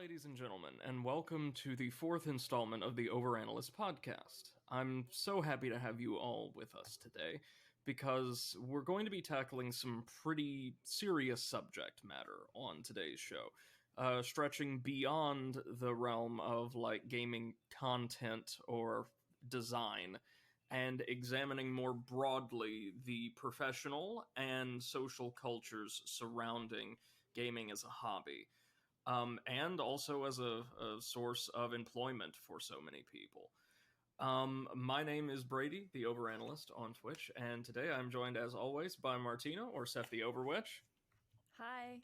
ladies and gentlemen, and welcome to the fourth installment of the Overanalyst podcast. I'm so happy to have you all with us today because we're going to be tackling some pretty serious subject matter on today's show, stretching beyond the realm of like gaming content or design and examining more broadly the professional and social cultures surrounding gaming as a hobby, and also as a source of employment for so many people. My name is Brady, the Overanalyst on Twitch, and today I'm joined, as always, by Martina, or Seth the Overwitch, Hi.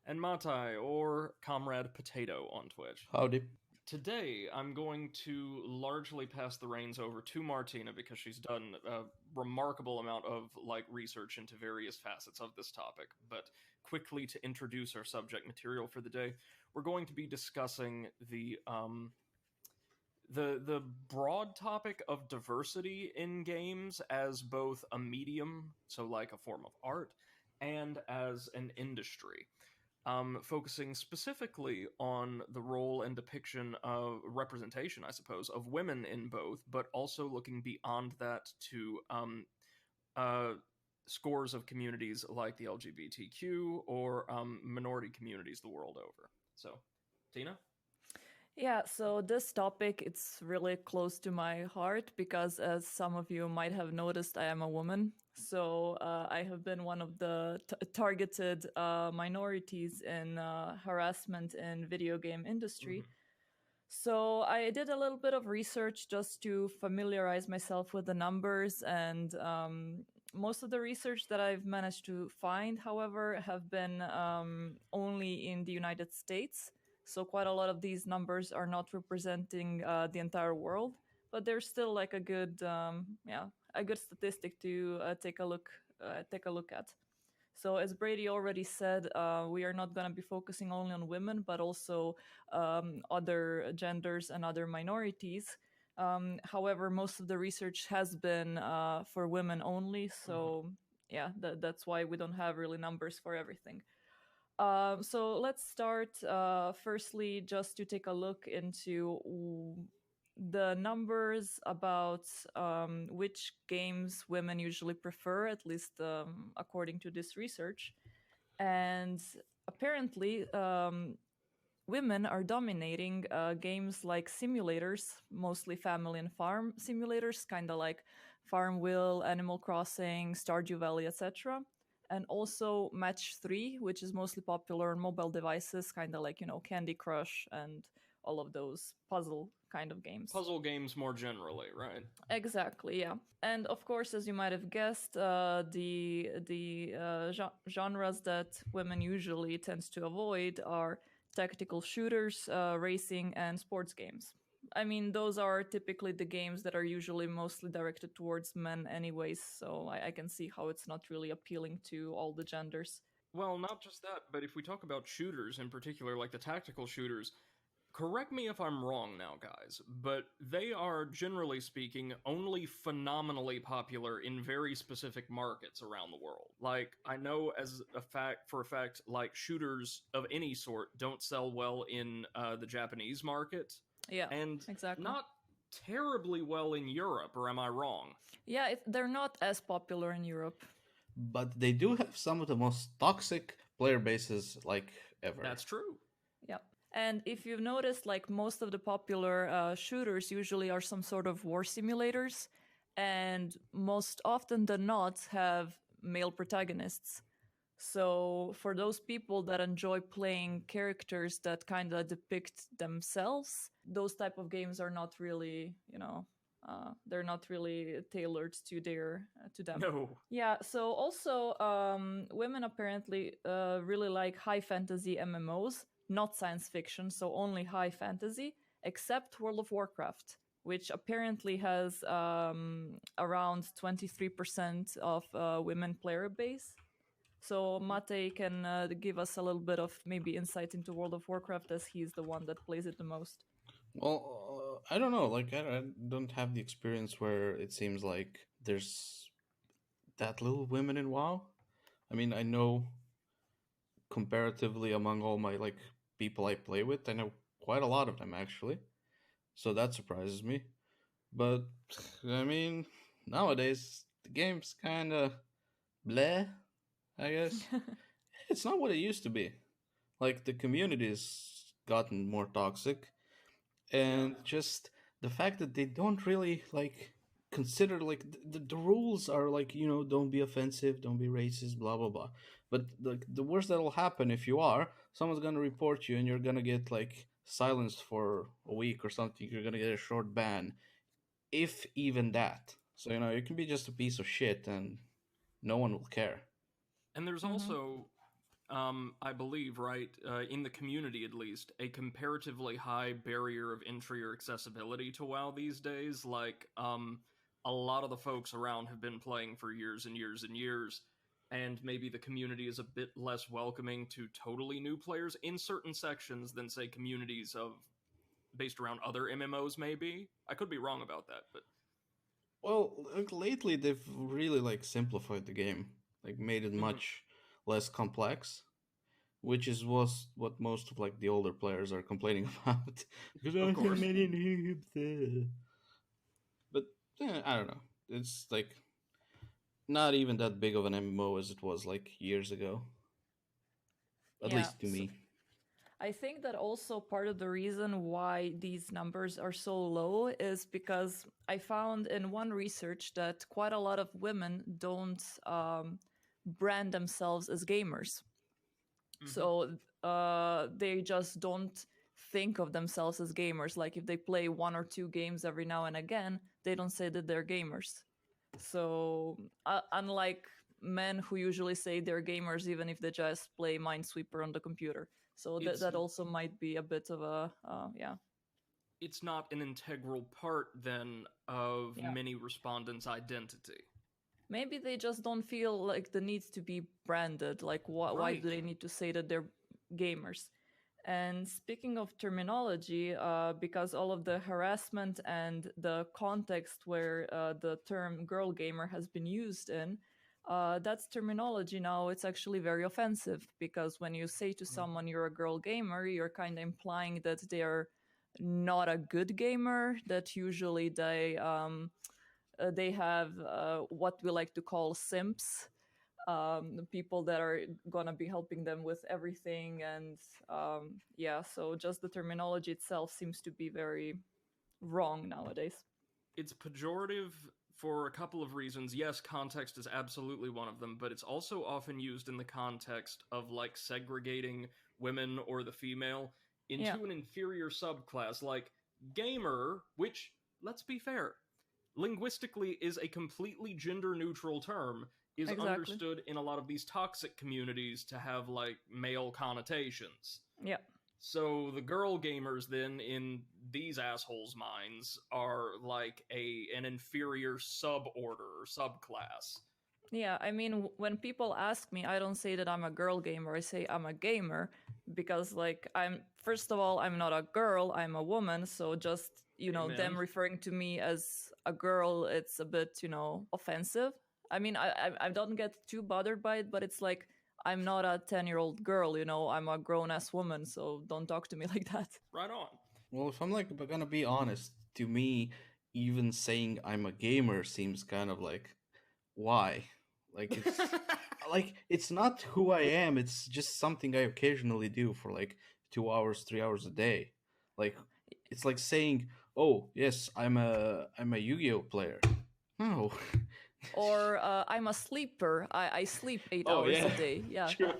and Matai, or Comrade Potato on Twitch. Howdy. Today, I'm going to largely pass the reins over to Martina because she's done a remarkable amount of research into various facets of this topic. But quickly to introduce our subject material for the day, we're going to be discussing the broad topic of diversity in games as both a medium, so like a form of art, and as an industry. Focusing specifically on the role and depiction of representation, I suppose, of women in both, but also looking beyond that to scores of communities like the LGBTQ or minority communities the world over. So, Tina? Yeah, so this topic, it's really close to my heart because as some of you might have noticed, I am a woman. So I have been one of the targeted minorities in harassment in video game industry. Mm-hmm. So I did a little bit of research just to familiarize myself with the numbers, and most of the research that I've managed to find, however, have been only in the United States. So quite a lot of these numbers are not representing the entire world, but there's still like a good, a good statistic to take a look at. So as Brady already said, we are not going to be focusing only on women, but also other genders and other minorities. However, most of the research has been for women only. So yeah, that's why we don't have really numbers for everything. So let's start firstly just to take a look into the numbers about which games women usually prefer, at least according to this research. And apparently, women are dominating games like simulators, mostly family and farm simulators, kind of like Farmville, Animal Crossing, Stardew Valley, etc. And also Match 3, which is mostly popular on mobile devices, kind of like, Candy Crush and all of those puzzle kind of games. Puzzle games more generally, right? Exactly, yeah. And of course, as you might have guessed, genres that women usually tends to avoid are tactical shooters, racing, and sports games. I mean, those are typically the games that are usually mostly directed towards men anyways, so I can see how it's not really appealing to all the genders. Well, not just that, but if we talk about shooters in particular, like the tactical shooters, correct me if I'm wrong now, guys, but they are, generally speaking, only phenomenally popular in very specific markets around the world. Like, I know for a fact, like, shooters of any sort don't sell well in the Japanese market. Yeah, and exactly. Not terribly well in Europe, or am I wrong? Yeah, they're not as popular in Europe. But they do have some of the most toxic player bases like ever. That's true. Yeah. And if you've noticed, like most of the popular shooters usually are some sort of war simulators, and most often than not have male protagonists. So for those people that enjoy playing characters that kind of depict themselves, those type of games are not really, they're not really tailored to them. No. Yeah. So also, women apparently really like high fantasy MMOs, not science fiction, so only high fantasy, except World of Warcraft, which apparently has around 23% of women player base. So Mate can give us a little bit of maybe insight into World of Warcraft, as he's the one that plays it the most. Well, I don't know. Like, I don't have the experience where it seems like there's that little women in WoW. I mean, I know comparatively among all my people I play with. I know quite a lot of them actually, so that surprises me. But I mean, nowadays the game's kind of bleh, I guess. It's not what it used to be. Like the community's gotten more toxic, Yeah. and just the fact that they don't really like consider like the rules are like, don't be offensive, don't be racist, blah blah blah. But the worst that'll happen if you are, someone's gonna report you and you're gonna get like silenced for a week or something. You're gonna get a short ban, if even that. So you can be just a piece of shit and no one will care. And there's Hmm. also, I believe, right, in the community at least, a comparatively high barrier of entry or accessibility to WoW these days. Like, a lot of the folks around have been playing for years and years and years, and maybe the community is a bit less welcoming to totally new players in certain sections than, say, communities of based around other MMOs. Maybe I could be wrong about that, but Well, like, lately they've really like simplified the game, like made it mhm, much less complex, which is was what most of like the older players are complaining about because there of are so course. many noobs. But I don't know. It's like not even that big of an MMO as it was like years ago, at Yeah. least to me. I think that also part of the reason why these numbers are so low is because I found in one research that quite a lot of women don't brand themselves as gamers. Hmm. So they just don't think of themselves as gamers. Like if they play one or two games every now and again, they don't say that they're gamers. So unlike men who usually say they're gamers even if they just play Minesweeper on the computer. So It's that also might be a bit of a yeah. it's not an integral part then of Yeah. many respondents' identity. Maybe they just don't feel like the need to be branded. Like why Right. do they need to say that they're gamers? And speaking of terminology, because all of the harassment and the context where the term girl gamer has been used in, that's terminology now. It's actually very offensive because when you say to Mhm. someone you're a girl gamer, you're kind of implying that they're not a good gamer, that usually they have what we like to call simps, the people that are gonna be helping them with everything. And yeah, so just the terminology itself seems to be very wrong nowadays. It's pejorative for a couple of reasons. Yes, context is absolutely one of them, but it's also often used in the context of like segregating women or the female Yeah, into an inferior subclass like gamer, which, let's be fair, linguistically is a completely gender neutral term, is exactly. understood in a lot of these toxic communities to have like male connotations. Yeah. So the girl gamers then in these assholes' minds are like an inferior suborder or subclass. Yeah, I mean, when people ask me, I don't say that I'm a girl gamer. I say I'm a gamer because, like, I'm first of all, I'm not a girl. I'm a woman. So just them Amen. referring to me as a girl, it's a bit offensive. I mean, I don't get too bothered by it, but it's like I'm not a 10-year-old girl. I'm a grown ass woman. So don't talk to me like that. Right on. Well, if I'm like gonna be honest, to me, even saying I'm a gamer seems kind of like why? Like it's not who I am. It's just something I occasionally do for like 2 hours, 3 hours a day. Like it's like saying, "Oh yes, I'm a Yu-Gi-Oh player." No. Or I'm a sleeper. I sleep 8 Oh hours a yeah, day. Yeah. true.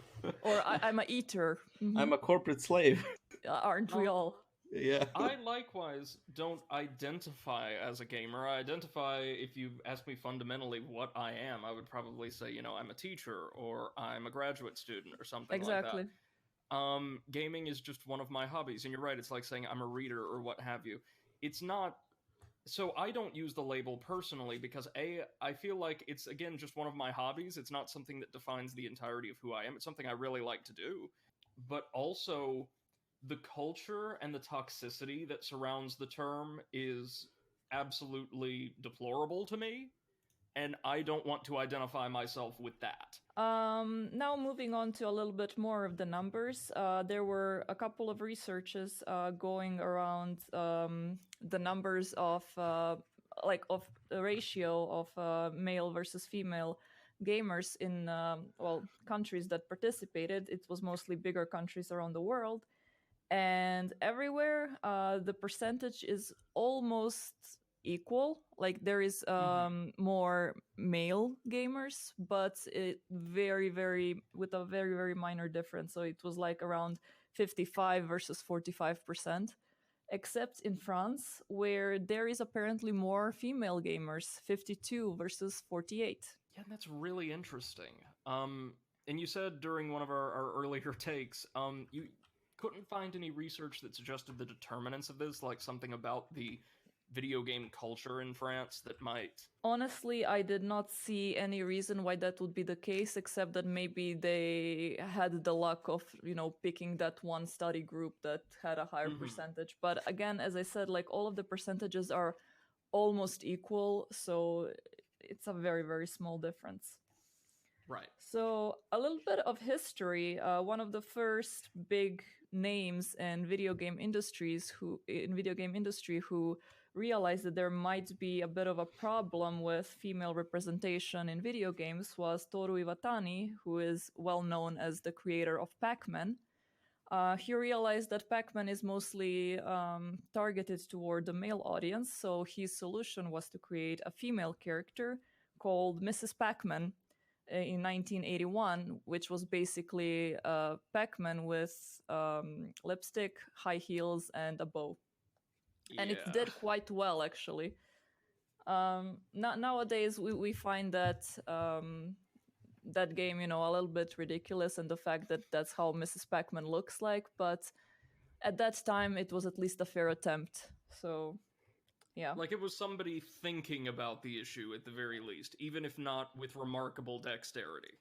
Or I'm a eater. I'm a corporate slave. Aren't we um, all? Yeah. I likewise don't identify as a gamer. I identify, if you ask me fundamentally what I am, I would probably say, I'm a teacher or I'm a graduate student or something like that. Exactly. Gaming is just one of my hobbies, and you're right. It's like saying I'm a reader or what have you. It's not. So I don't use the label personally because I feel like it's again just one of my hobbies. It's not something that defines the entirety of who I am. It's something I really like to do, but also the culture and the toxicity that surrounds the term is absolutely deplorable to me. and I don't want to identify myself with that. Now moving on to a little bit more of the numbers, there were a couple of researches going around the numbers of of the ratio of male versus female gamers in countries that participated. It was mostly bigger countries around the world, and everywhere the percentage is almost equal. Like there is more male gamers, but it very with a very minor difference. So it was like around 55 versus 45%, except in France, where there is apparently more female gamers, 52 versus 48. Yeah, that's really interesting. And you said during one of our earlier takes, you couldn't find any research that suggested the determinants of this, like something about the video game culture in France that might... Honestly, I did not see any reason why that would be the case, except that maybe they had the luck of, picking that one study group that had a higher percentage. But again, as I said, like all of the percentages are almost equal, so it's a very small difference. Right. So a little bit of history. One of the first big names in video game industry who realized that there might be a bit of a problem with female representation in video games was Toru Iwatani, who is well known as the creator of Pac-Man. He realized that Pac-Man is mostly targeted toward the male audience, so his solution was to create a female character called Mrs. Pac-Man in 1981, which was basically Pac-Man with lipstick, high heels, and a bow. And it did quite well, actually. Nowadays, we find that that game, a little bit ridiculous, and the fact that that's how Mrs. Pac-Man looks like. But at that time, it was at least a fair attempt. So, yeah. Like it was somebody thinking about the issue at the very least, even if not with remarkable dexterity.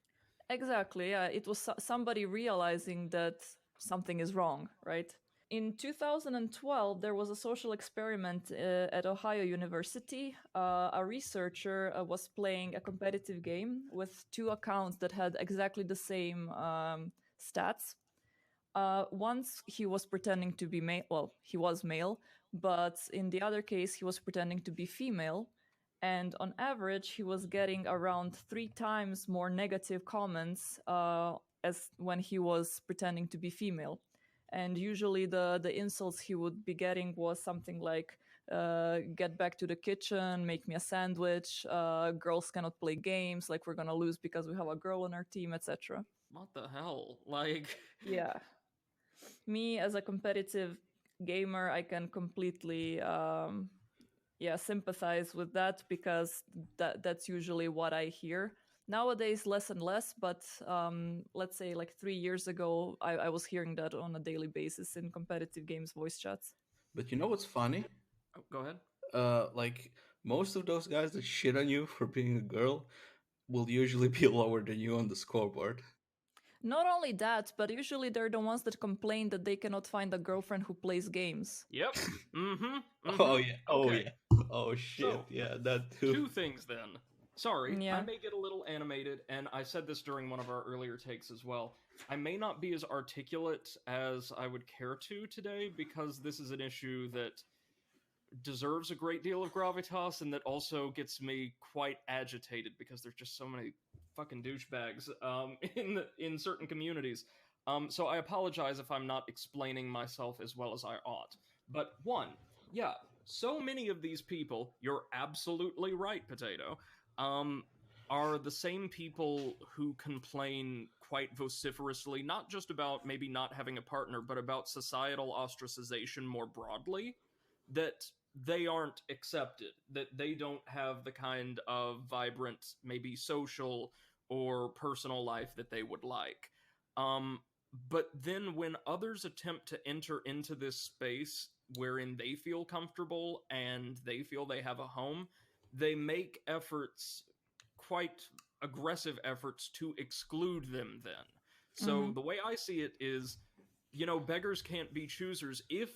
Exactly, yeah. It was somebody realizing that something is wrong, right? In 2012, there was a social experiment at Ohio University. A researcher was playing a competitive game with two accounts that had exactly the same stats. Once he was pretending to be male, well, he was male, but in the other case, he was pretending to be female. And on average, he was getting around 3 times more negative comments as when he was pretending to be female. And usually the insults he would be getting was something like, get back to the kitchen, make me a sandwich, girls cannot play games, like we're gonna lose because we have a girl on our team, etc. What the hell? Like... Yeah. Me, as a competitive gamer, I can completely sympathize with that, because that's usually what I hear. Nowadays, less and less, but let's say like 3 years ago, I was hearing that on a daily basis in competitive games voice chats. But you know what's funny? Oh, go ahead. Like, most of those guys that shit on you for being a girl will usually be lower than you on the scoreboard. Not only that, but usually they're the ones that complain that they cannot find a girlfriend who plays games. Yep. Oh, yeah. Oh, Okay. yeah. Oh, shit. So, yeah, that too. 2 things then. Sorry, Yeah. I may get a little animated, and I said this during one of our earlier takes as well. I may not be as articulate as I would care to today, because this is an issue that deserves a great deal of gravitas, and that also gets me quite agitated, because there's just so many fucking douchebags in certain communities. So I apologize if I'm not explaining myself as well as I ought. But one, yeah, so many of these people, you're absolutely right, Potato, are the same people who complain quite vociferously, not just about maybe not having a partner, but about societal ostracization more broadly, that they aren't accepted, that they don't have the kind of vibrant, maybe social or personal life that they would like. But then when others attempt to enter into this space wherein they feel comfortable and they feel they have a home, they make efforts, quite aggressive efforts, to exclude them then. So the way I see it is, beggars can't be choosers. If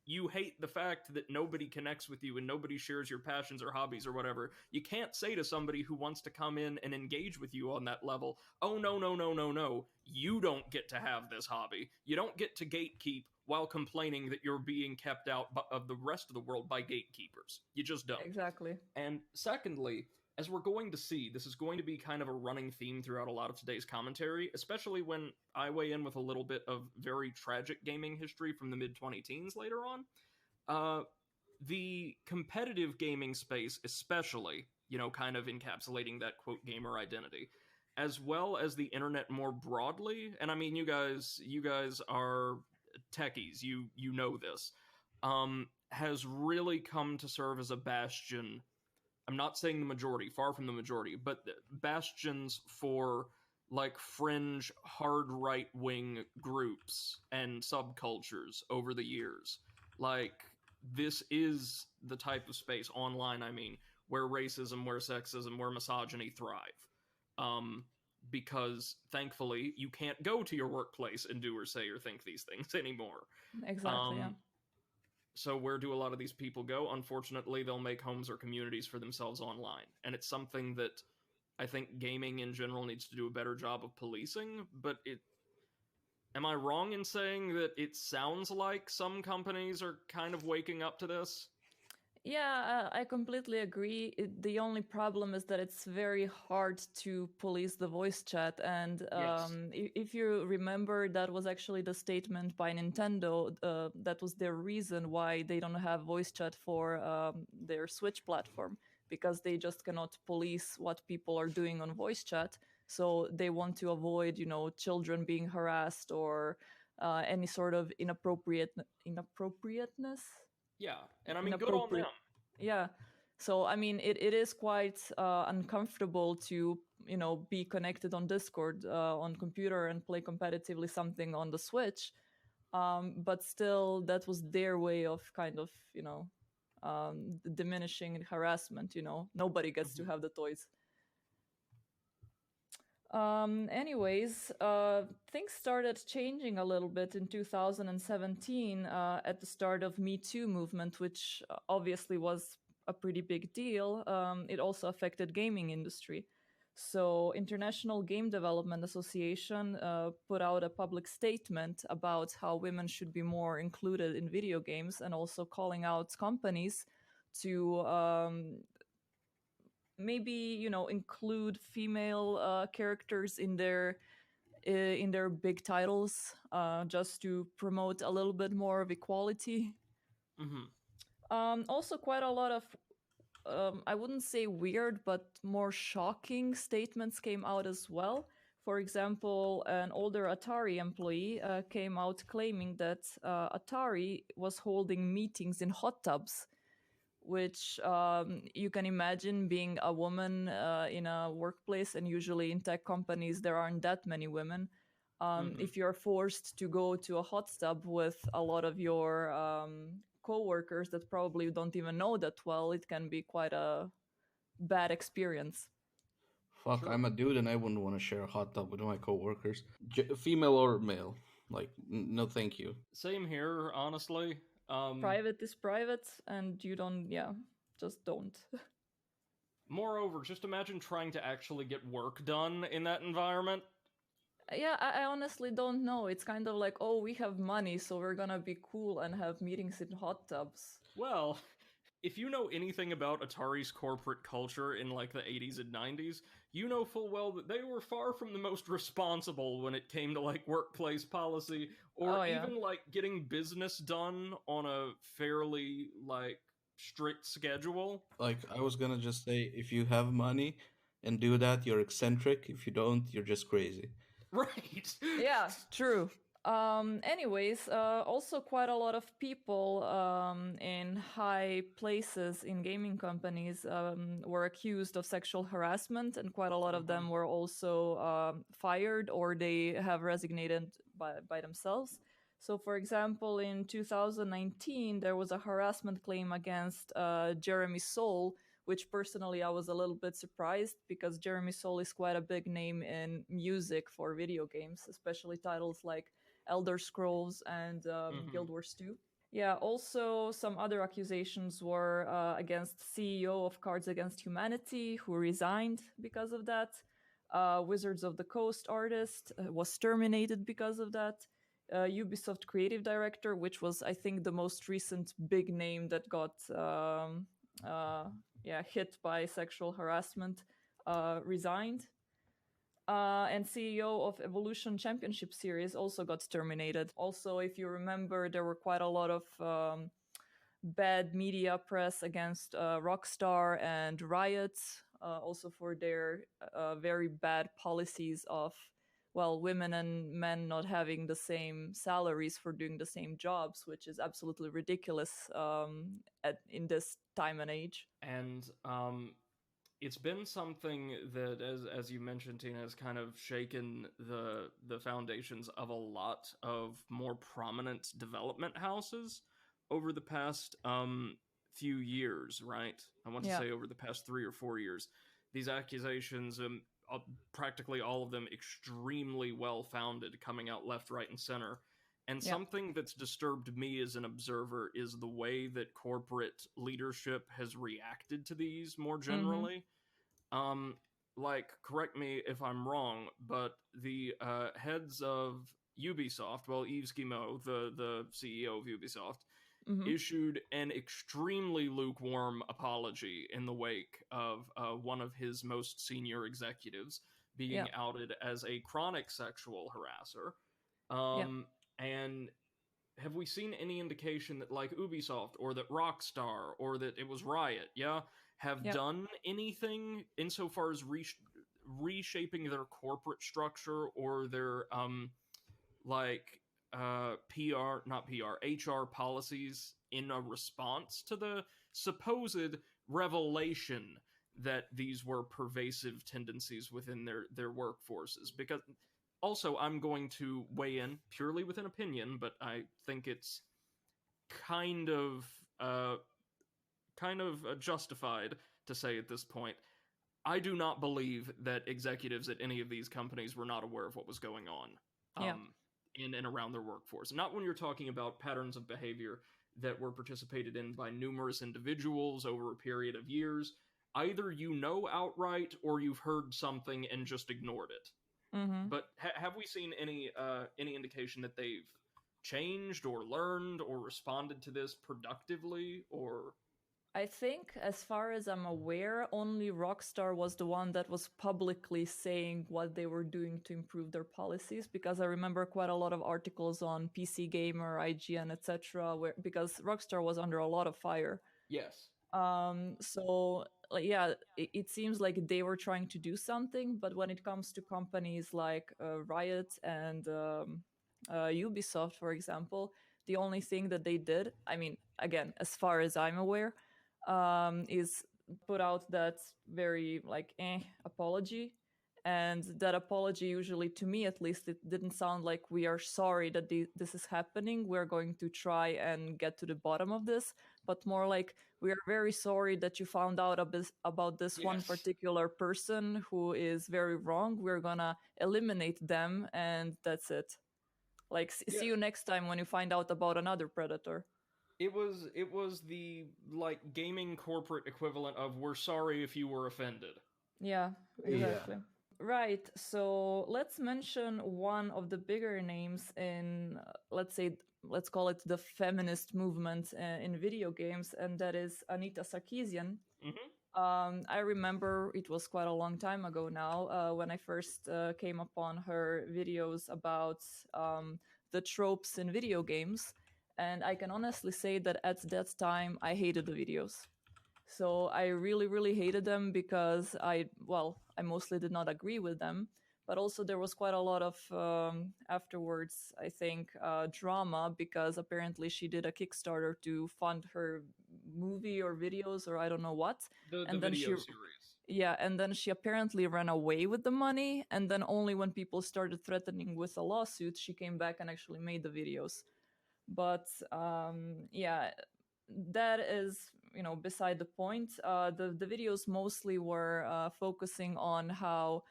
you hate the fact that nobody connects with you and nobody shares your passions or hobbies or whatever, you can't say to somebody who wants to come in and engage with you on that level, oh, no, no, no, no, no, you don't get to have this hobby. You don't get to gatekeep while complaining that you're being kept out of the rest of the world by gatekeepers. You just don't. Exactly. And secondly, as we're going to see, this is going to be kind of a running theme throughout a lot of today's commentary, especially when I weigh in with a little bit of very tragic gaming history from the mid-20 teens later on. The competitive gaming space, especially, kind of encapsulating that quote gamer identity, as well as the internet more broadly. And I mean, you guys are techies, you know this, has really come to serve as a bastion. I'm not saying the majority, far from the majority, but bastions for like fringe, hard right-wing groups and subcultures over the years. Like, this is the type of space, online I mean, where racism, where sexism, where misogyny thrive. Because, thankfully, you can't go to your workplace and do or say or think these things anymore. Exactly, yeah. So where do a lot of these people go? Unfortunately, they'll make homes or communities for themselves online. And it's something that I think gaming in general needs to do a better job of policing, but am I wrong in saying that it sounds like some companies are kind of waking up to this? Yeah, I completely agree. The only problem is that it's very hard to police the voice chat. And Yes. if you remember, that was actually the statement by Nintendo. That was their reason why they don't have voice chat for their Switch platform, because they just cannot police what people are doing on voice chat. So they want to avoid, children being harassed or any sort of inappropriateness. Yeah, and I mean, good on them. Yeah. So, I mean, it is quite uncomfortable to, be connected on Discord on computer and play competitively something on the Switch. But still, that was their way of kind of, diminishing harassment, Nobody gets to have the toys. Anyways, things started changing a little bit in 2017 at the start of Me Too movement, which obviously was a pretty big deal. It also affected gaming industry. So International Game Development Association put out a public statement about how women should be more included in video games, and also calling out companies to maybe include female characters in their big titles, just to promote a little bit more of equality. Also quite a lot of I wouldn't say weird, but more shocking statements came out as well. For example, an older Atari employee came out claiming that Atari was holding meetings in hot tubs, which you can imagine, being a woman in a workplace, and usually in tech companies there aren't that many women. If you're forced to go to a hot tub with a lot of your co-workers that probably don't even know that well, it can be quite a bad experience. Fuck, Sure. I'm a dude and I wouldn't want to share a hot tub with my coworkers, female or male. Like, no, thank you. Same here, honestly. Private is private, and you don't, just don't. Moreover, just imagine trying to actually get work done in that environment. Yeah, I honestly don't know. It's kind of like, oh, we have money, so we're gonna be cool and have meetings in hot tubs. Well, if you know anything about Atari's corporate culture in like the 80s and 90s, you know full well that they were far from the most responsible when it came to like workplace policy, or even like getting business done on a fairly like strict schedule. Like, I was gonna just say, if you have money and do that, you're eccentric. If you don't, you're just crazy. Right. Yeah, true. Anyways, also quite a lot of people in high places in gaming companies were accused of sexual harassment, and quite a lot of them were also fired, or they have resignated by themselves. So, for example, in 2019, there was a harassment claim against Jeremy Soule, which personally I was a little bit surprised, because Jeremy Soule is quite a big name in music for video games, especially titles like Elder Scrolls and Guild Wars 2. Yeah, also some other accusations were against CEO of Cards Against Humanity, who resigned because of that. Wizards of the Coast artist was terminated because of that. Ubisoft creative director, which was, I think, the most recent big name that got hit by sexual harassment, resigned. And CEO of Evolution Championship Series also got terminated. Also, if you remember, there were quite a lot of bad media press against Rockstar and Riot, also for their very bad policies of, well, women and men not having the same salaries for doing the same jobs, which is absolutely ridiculous in this time and age. And it's been something that, as you mentioned, Tina, has kind of shaken the foundations of a lot of more prominent development houses over the past few years, right? I want to say over the past 3 or 4 years. These accusations, practically all of them extremely well-founded, coming out left, right, and center. And something that's disturbed me as an observer is the way that corporate leadership has reacted to these more generally. Like, correct me if I'm wrong, but the heads of Ubisoft, well, Yves Guillemot, the CEO of Ubisoft, issued an extremely lukewarm apology in the wake of one of his most senior executives being outed as a chronic sexual harasser. And have we seen any indication that, like, Ubisoft or that Rockstar or that it was Riot, have done anything insofar as reshaping their corporate structure or their HR policies in a response to the supposed revelation that these were pervasive tendencies within their workforces? Because also, I'm going to weigh in purely with an opinion, but I think it's kind of justified to say at this point, I do not believe that executives at any of these companies were not aware of what was going on in and around their workforce. Not when you're talking about patterns of behavior that were participated in by numerous individuals over a period of years. Either you know outright or you've heard something and just ignored it. But have we seen any indication that they've changed or learned or responded to this productively? Or I think, as far as I'm aware, only Rockstar was the one that was publicly saying what they were doing to improve their policies, because I remember quite a lot of articles on PC Gamer, IGN, etc., because Rockstar was under a lot of fire. Yes. So it seems like they were trying to do something, but when it comes to companies like Riot and Ubisoft, for example, the only thing that they did, I mean, again, as far as I'm aware, is put out that very apology. And that apology, usually, to me at least, it didn't sound like, we are sorry that this is happening, we're going to try and get to the bottom of this, but more like, we are very sorry that you found out about this one particular person who is very wrong. We're gonna eliminate them, and that's it. Like, see you next time when you find out about another predator. It was the, like, gaming corporate equivalent of, we're sorry if you were offended. Yeah, exactly. Right, so let's mention one of the bigger names in, let's call it the feminist movement in video games, and that is Anita Sarkeesian. I remember it was quite a long time ago now when I first came upon her videos about the tropes in video games, and I can honestly say that at that time I hated the videos. So I really, really hated them because I mostly did not agree with them. But also there was quite a lot of, afterwards, I think, drama, because apparently she did a Kickstarter to fund her movie or videos or I don't know what. The video series. Yeah, and then she apparently ran away with the money. And then only when people started threatening with a lawsuit, she came back and actually made the videos. But that is, beside the point. The videos mostly were focusing on how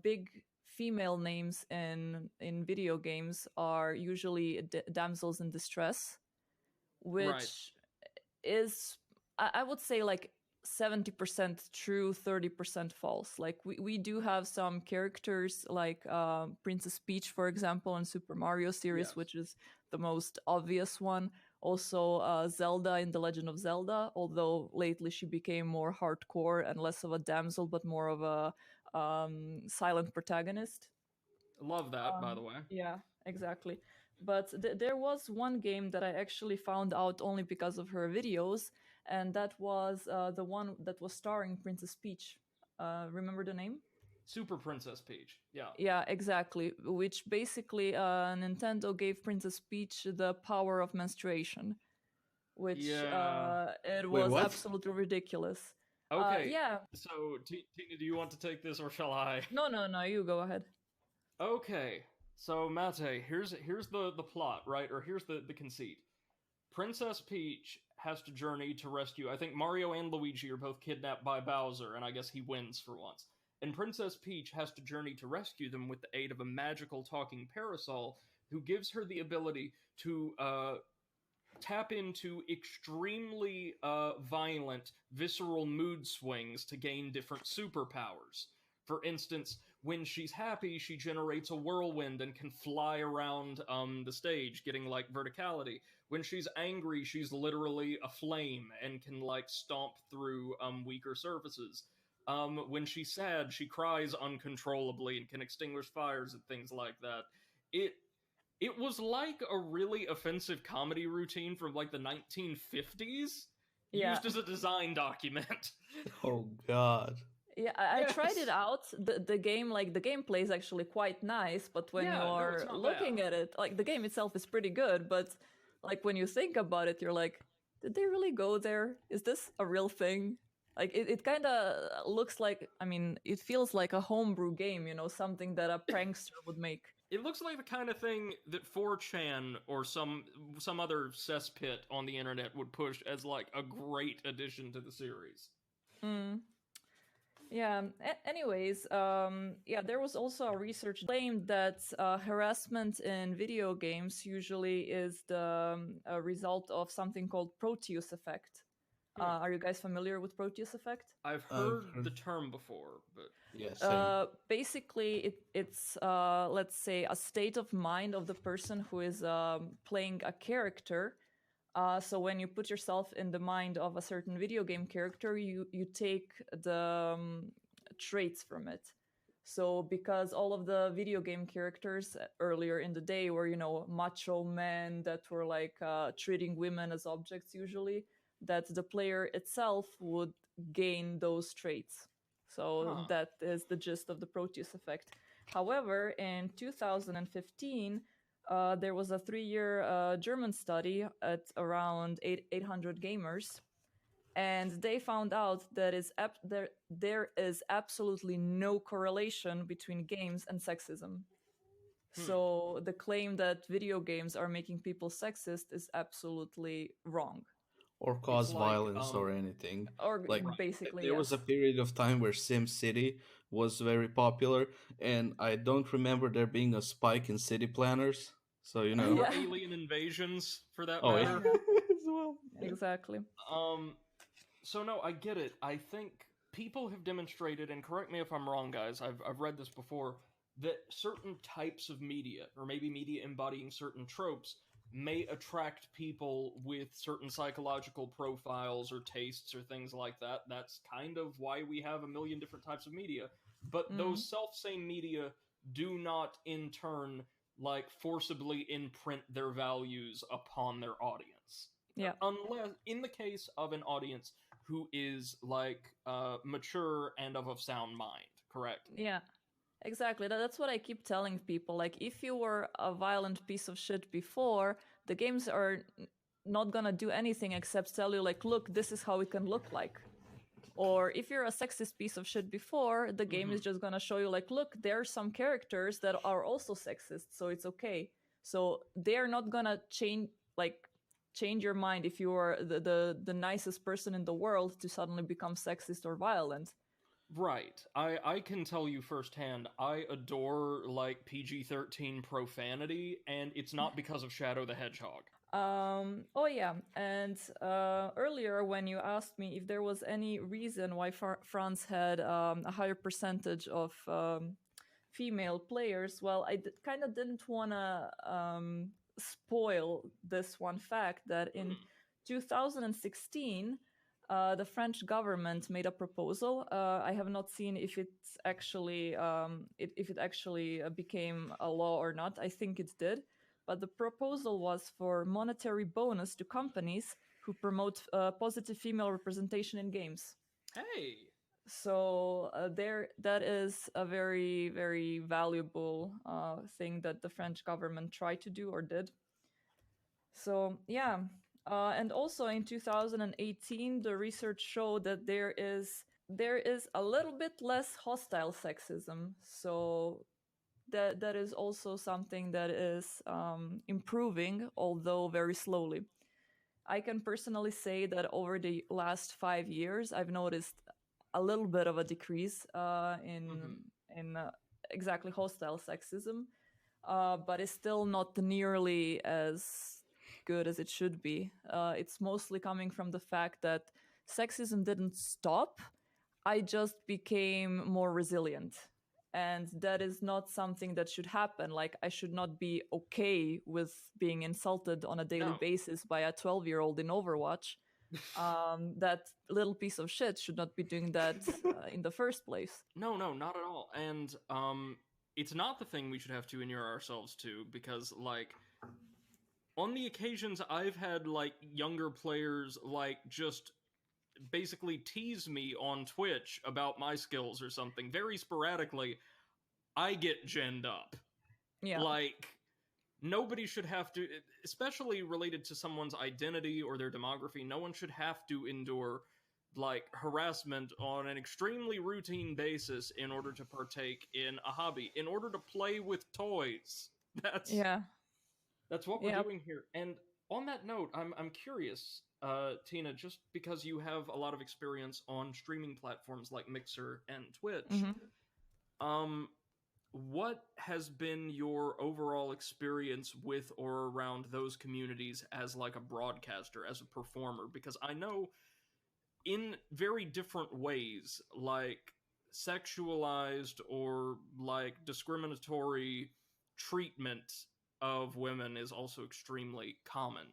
big female names in video games are usually damsels in distress, Right. which is, I would say, like 70% true, 30% false. Like we do have some characters like Princess Peach, for example, in Super Mario series, Yes. which is the most obvious one. Also, Zelda in The Legend of Zelda, although lately she became more hardcore and less of a damsel, but more of a silent protagonist. Love that, by the way. Yeah, exactly. But there was one game that I actually found out only because of her videos, and that was the one that was starring Princess Peach. Remember the name? Super Princess Peach. Yeah. Yeah, exactly. Which basically Nintendo gave Princess Peach the power of menstruation, which Yeah. it Wait, was what? absolutely ridiculous. Okay. Yeah. So, Tina, do you want to take this or shall I? No, no, no. You go ahead. Okay. So, Mate, here's the plot, right? Or here's the conceit. Princess Peach has to journey to rescue. I think Mario and Luigi are both kidnapped by Bowser, and I guess he wins for once. And Princess Peach has to journey to rescue them with the aid of a magical talking parasol who gives her the ability to tap into extremely violent, visceral mood swings to gain different superpowers. For instance, when she's happy, she generates a whirlwind and can fly around the stage, getting like verticality. When she's angry, she's literally a flame and can like stomp through weaker surfaces. When she's sad, she cries uncontrollably and can extinguish fires and things like that. It it was like a really offensive comedy routine from like the 1950s Yeah. used as a design document. Oh God. Yeah, I tried it Yes. out. The game, like the gameplay is actually quite nice, but when Yeah, you no, it's are not looking bad. at it, like the game itself is pretty good, but like when you think about it, you're like, did they really go there? Is this a real thing? Like it kind of looks like, I mean, it feels like a homebrew game, something that a prankster would make. It looks like the kind of thing that 4chan or some other cesspit on the internet would push as like a great addition to the series. Mm. Yeah. Anyways, yeah, there was also a research claimed that harassment in video games usually is the result of something called Proteus effect. Are you guys familiar with Proteus effect? I've I've heard heard. the term before, but Yeah, same. Basically, it's let's say a state of mind of the person who is playing a character. So when you put yourself in the mind of a certain video game character, you take the traits from it. So because all of the video game characters earlier in the day were, macho men that were like treating women as objects usually, that the player itself would gain those traits. So Huh. that is the gist of the Proteus effect. However, in 2015, there was a 3-year German study at around 800 gamers, and they found out that there is absolutely no correlation between games and sexism. So the claim that video games are making people sexist is absolutely wrong. Or it's cause like violence or anything. Or Like basically, there was yes. a period of time where SimCity was very popular, and I don't remember there being a spike in city planners. So you know. or Yeah. alien invasions for that Oh matter. yeah. As well. Exactly. Um, so no, I get it. I think people have demonstrated, and correct me if I'm wrong, guys. I've read this before that certain types of media, or maybe media embodying certain tropes, may attract people with certain psychological profiles or tastes or things like that. That's kind of why we have a million different types of media. But those self same media do not, in turn, like forcibly imprint their values upon their audience. Yeah. Unless, in the case of an audience who is like mature and of a sound mind, correct? Yeah. Exactly. That's what I keep telling people. Like, if you were a violent piece of shit before, the games are not gonna do anything except tell you, like, look, this is how it can look like. Or if you're a sexist piece of shit before, the game is just gonna show you, like, look, there are some characters that are also sexist, so it's okay. So they're not gonna change your mind if you are the nicest person in the world to suddenly become sexist or violent. Right. I can tell you firsthand, I adore like PG-13 profanity, and it's not because of Shadow the Hedgehog. Oh yeah, and earlier when you asked me if there was any reason why France had a higher percentage of female players, well, kind of didn't want to spoil this one fact that in 2016, the French government made a proposal. I have not seen if it's actually if it actually became a law or not. I think it did, but the proposal was for monetary bonus to companies who promote positive female representation in games. Hey. So there, that is a very, very valuable thing that the French government tried to do or did. So yeah, and also in 2018, the research showed that there is a little bit less hostile sexism. So that is also something that is improving, although very slowly. I can personally say that over the last 5 years, I've noticed a little bit of a decrease in exactly hostile sexism, but it's still not nearly as good as it should be. It's mostly coming from the fact that sexism didn't stop. I just became more resilient. And that is not something that should happen. Like, I should not be okay with being insulted on a daily basis by a 12-year-old in Overwatch. That little piece of shit should not be doing that in the first place. No, not at all. And it's not the thing we should have to inure ourselves to, because, like, on the occasions I've had, like, younger players, like, just basically tease me on Twitch about my skills or something, very sporadically, I get genned up. Yeah. Like, nobody should have to, especially related to someone's identity or their demography, no one should have to endure, like, harassment on an extremely routine basis in order to partake in a hobby, in order to play with toys. That's what we're doing here. And on that note, I'm curious, Tina, just because you have a lot of experience on streaming platforms like Mixer and Twitch, what has been your overall experience with or around those communities as, like, a broadcaster, as a performer? Because I know in very different ways, like, sexualized or, like, discriminatory treatment of women is also extremely common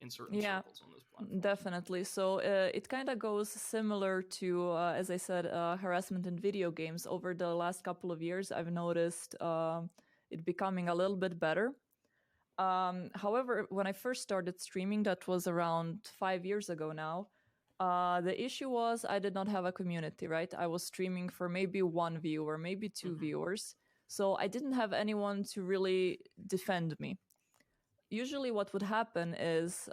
in certain circles on this platform. Definitely. So it kind of goes similar to, as I said, harassment in video games. Over the last couple of years, I've noticed it becoming a little bit better. However, when I first started streaming, that was around 5 years ago now, the issue was I did not have a community, right? I was streaming for maybe one viewer, maybe two viewers. So I didn't have anyone to really defend me. Usually what would happen is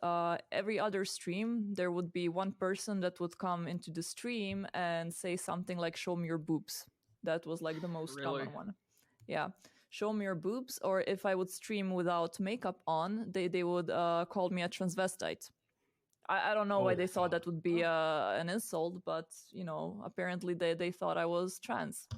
every other stream, there would be one person that would come into the stream and say something like, show me your boobs. That was like the most common one. Yeah. Show me your boobs. Or if I would stream without makeup on, they would call me a transvestite. I don't know why they thought that would be an insult, but, you know, apparently they thought I was trans.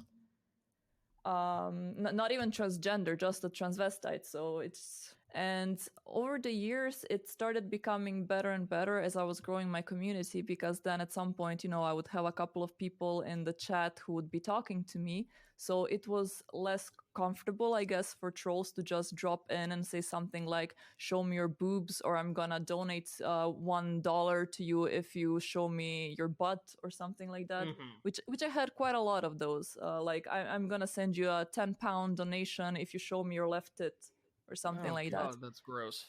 Not even transgender, just a transvestite. So it's... And over the years, it started becoming better and better as I was growing my community, because then at some point, you know, I would have a couple of people in the chat who would be talking to me. So it was less comfortable, I guess, for trolls to just drop in and say something like, show me your boobs, or I'm gonna donate $1 to you if you show me your butt, or something like that, which I had quite a lot of those. Like, I'm gonna send you a £10 donation if you show me your left tit, or something like that. That's gross.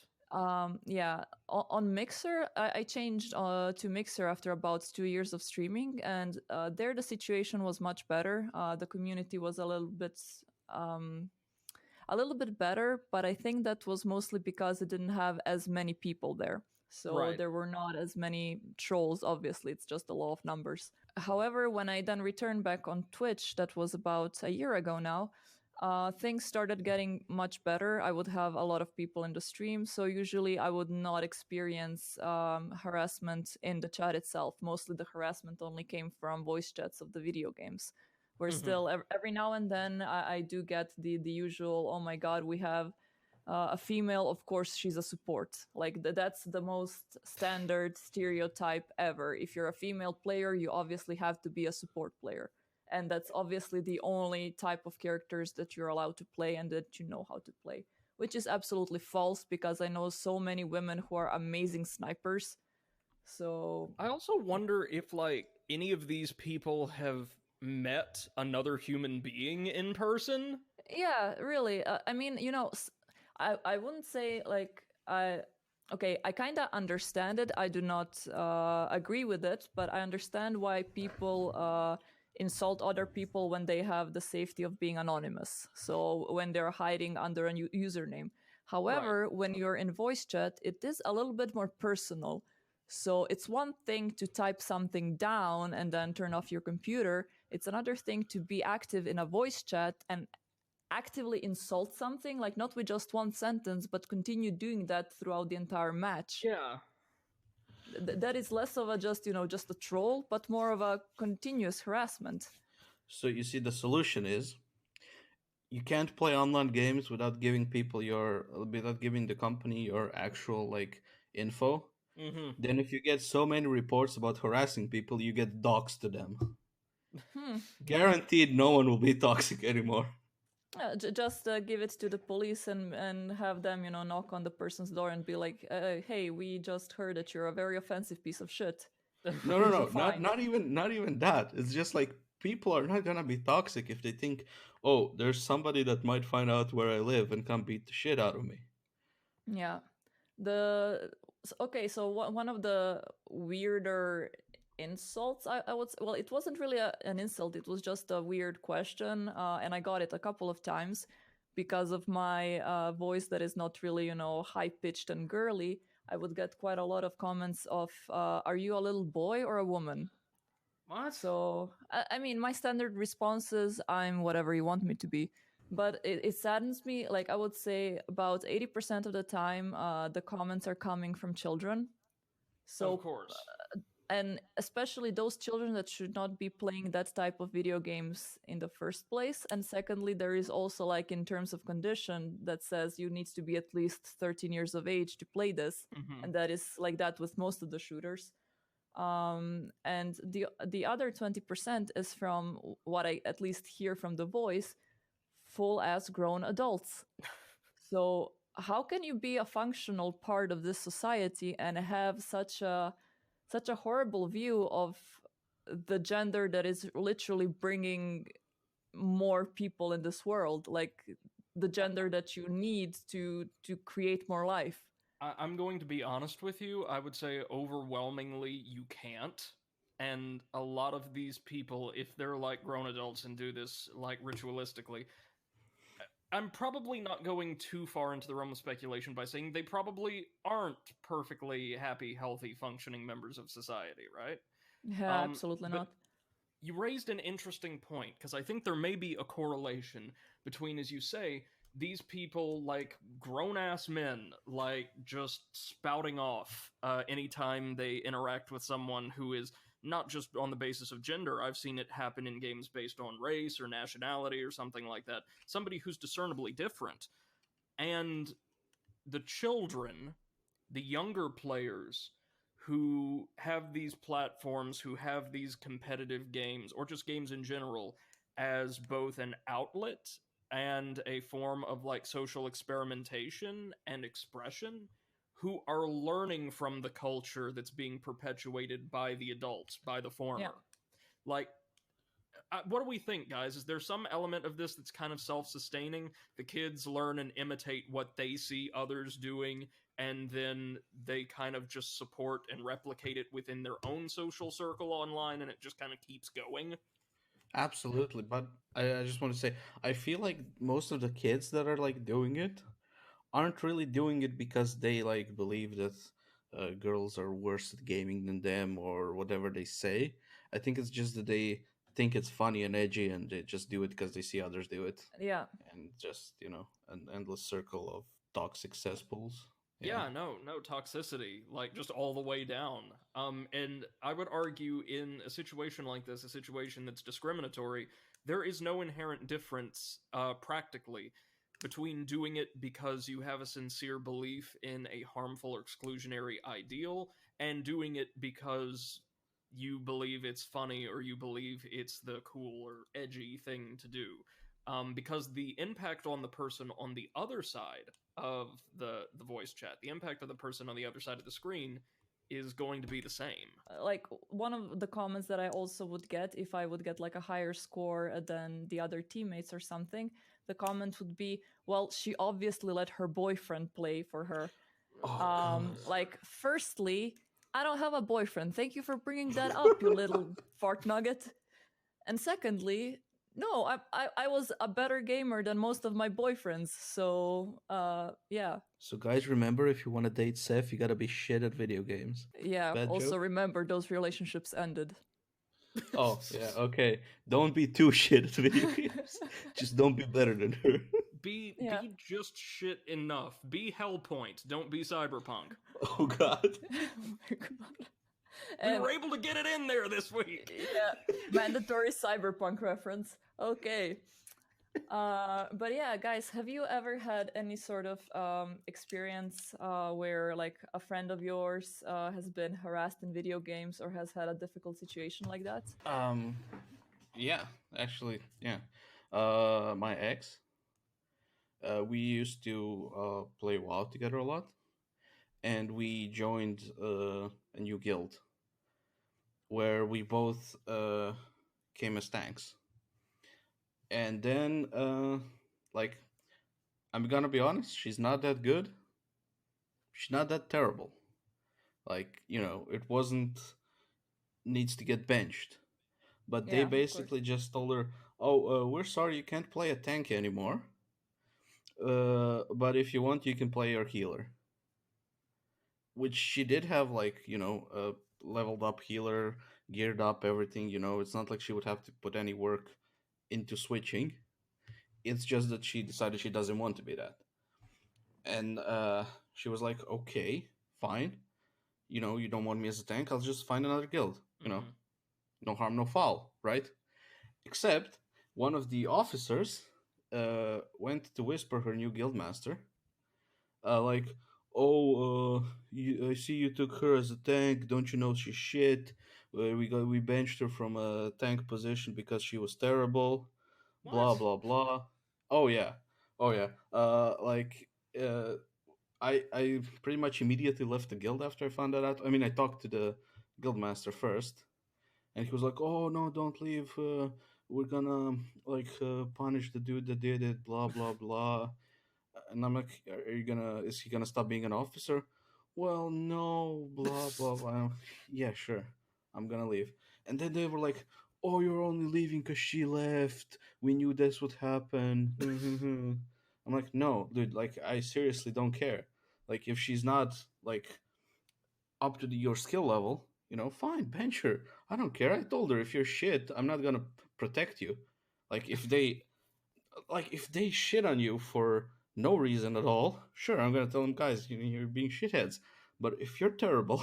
Yeah, on Mixer, I changed to Mixer after about 2 years of streaming, and there the situation was much better. The community was a little bit better, but I think that was mostly because it didn't have as many people there. So there were not as many trolls, obviously, it's just the law of numbers. However, when I then returned back on Twitch, that was about a year ago now, things started getting much better. I would have a lot of people in the stream, so usually I would not experience harassment in the chat itself. Mostly the harassment only came from voice chats of the video games, where still every now and then I do get the usual, oh my god, we have A female, of course, she's a support. Like that's the most standard stereotype ever. If you're a female player, you obviously have to be a support player, and that's obviously the only type of characters that you're allowed to play and that you know how to play, which is absolutely false because I know so many women who are amazing snipers. So I also wonder if like any of these people have met another human being in person. yeah, really. I mean, I wouldn't say like okay, I kind of understand it. I do not agree with it, but I understand why people insult other people when they have the safety of being anonymous. So when they're hiding under a new username. However, when you're in voice chat, it is a little bit more personal. So it's one thing to type something down and then turn off your computer. It's another thing to be active in a voice chat and actively insult something, like not with just one sentence, but continue doing that throughout the entire match. Yeah. That is less of a just a troll, but more of a continuous harassment. So you see, the solution is you can't play online games without giving the company your actual like info. Mm-hmm. Then if you get so many reports about harassing people, you get doxed to them. Guaranteed no one will be toxic anymore. Just give it to the police and have them knock on the person's door and be like, hey, we just heard that you're a very offensive piece of shit. No, not even that. It's just like people are not gonna be toxic if they think, oh, there's somebody that might find out where I live and come beat the shit out of me. Yeah. Okay, so one of the weirder insults, I would say, well, it wasn't really an insult, it was just a weird question, and I got it a couple of times because of my voice that is not really, high-pitched and girly. I would get quite a lot of comments of, are you a little boy or a woman? What? So, I mean, my standard response is, I'm whatever you want me to be. But it saddens me. Like, I would say about 80% of the time, the comments are coming from children. So, of course. And especially those children that should not be playing that type of video games in the first place. And secondly, there is also like in terms of condition that says you need to be at least 13 years of age to play this. Mm-hmm. And that is like that with most of the shooters. And the other 20% is from what I at least hear from the voice, full ass grown adults. So how can you be a functional part of this society and have such a horrible view of the gender that is literally bringing more people in this world, like the gender that you need to create more life? I'm going to be honest with you. I would say overwhelmingly you can't. And a lot of these people, if they're like grown adults and do this like ritualistically, I'm probably not going too far into the realm of speculation by saying they probably aren't perfectly happy, healthy, functioning members of society, right? Yeah, absolutely not. You raised an interesting point, because I think there may be a correlation between, as you say, these people, like grown-ass men, like just spouting off anytime they interact with someone who is not just on the basis of gender. I've seen it happen in games based on race or nationality or something like that. Somebody who's discernibly different. And the children, the younger players who have these platforms, who have these competitive games, or just games in general, as both an outlet and a form of like social experimentation and expression, who are learning from the culture that's being perpetuated by the adults, by the former. Yeah. Like, what do we think, guys? Is there some element of this that's kind of self-sustaining? The kids learn and imitate what they see others doing, and then they kind of just support and replicate it within their own social circle online, and it just kind of keeps going? Absolutely, but I just want to say, I feel like most of the kids that are like doing it aren't really doing it because they like believe that girls are worse at gaming than them or whatever they say. I think it's just that they think it's funny and edgy and they just do it because they see others do it. Yeah. And just, an endless circle of toxic cesspools. Yeah, no toxicity, like just all the way down. And I would argue in a situation like this, a situation that's discriminatory, there is no inherent difference practically between doing it because you have a sincere belief in a harmful or exclusionary ideal and doing it because you believe it's funny or you believe it's the cool or edgy thing to do. Because the impact on the person on the other side of the voice chat, the impact of the person on the other side of the screen is going to be the same. Like one of the comments that I also would get if I would get like a higher score than the other teammates or something, the comment would be, well, she obviously let her boyfriend play for her. Like, firstly, I don't have a boyfriend. Thank you for bringing that up, you little fart nugget. And secondly, no, I was a better gamer than most of my boyfriends. So, yeah. So guys, remember, if you want to date Seth, you gotta be shit at video games. Yeah, Bad also joke? remember those relationships ended. Oh, yeah, okay. Don't be too shit at video games. Just don't be better than her. Be Yeah. be just shit enough. Be Hellpoint. Don't be Cyberpunk. Oh god. Oh my god. We And were able to get it in there this week. yeah, mandatory cyberpunk reference. Okay. But yeah, guys, have you ever had any sort of experience where like a friend of yours has been harassed in video games or has had a difficult situation like that? Yeah, actually, yeah. My ex, we used to play WoW together a lot, and we joined a new guild where we both came as tanks. And then, like, I'm gonna be honest, she's not that good. She's not that terrible. Like, it wasn't needs to get benched. But they Yeah, of course. basically just told her, "Oh, we're sorry, you can't play a tank anymore. But if you want, you can play your healer." Which she did have, like, a leveled up healer, geared up, everything. It's not like she would have to put any work into switching. It's just that she decided she doesn't want to be that. And she was like, "Okay, fine. You don't want me as a tank. I'll just find another guild. No harm, no foul, right?" Except one of the officers went to whisper her new guildmaster, like, "Oh, I see you took her as a tank. Don't you know she's shit? We benched her from a tank position because she was terrible. Blah What? blah blah." Oh yeah, oh yeah. Like, I pretty much immediately left the guild after I found that out. I mean, I talked to the guildmaster first, and he was like, "Oh no, don't leave. We're gonna like punish the dude that did it. Blah blah blah." And I'm like, "Are you gonna? Is he gonna stop being an officer?" "Well, no. Blah blah blah." "Yeah, sure. I'm gonna leave." And then they were like, "Oh, you're only leaving because she left. We knew this would happen." I'm like, "No, dude. Like, I seriously don't care. Like, if she's not like up to your skill level, fine, bench her. I don't care. I told her, if you're shit, I'm not gonna protect you. Like, if they shit on you for no reason at all, sure, I'm gonna tell them, guys, you're being shitheads. But if you're terrible,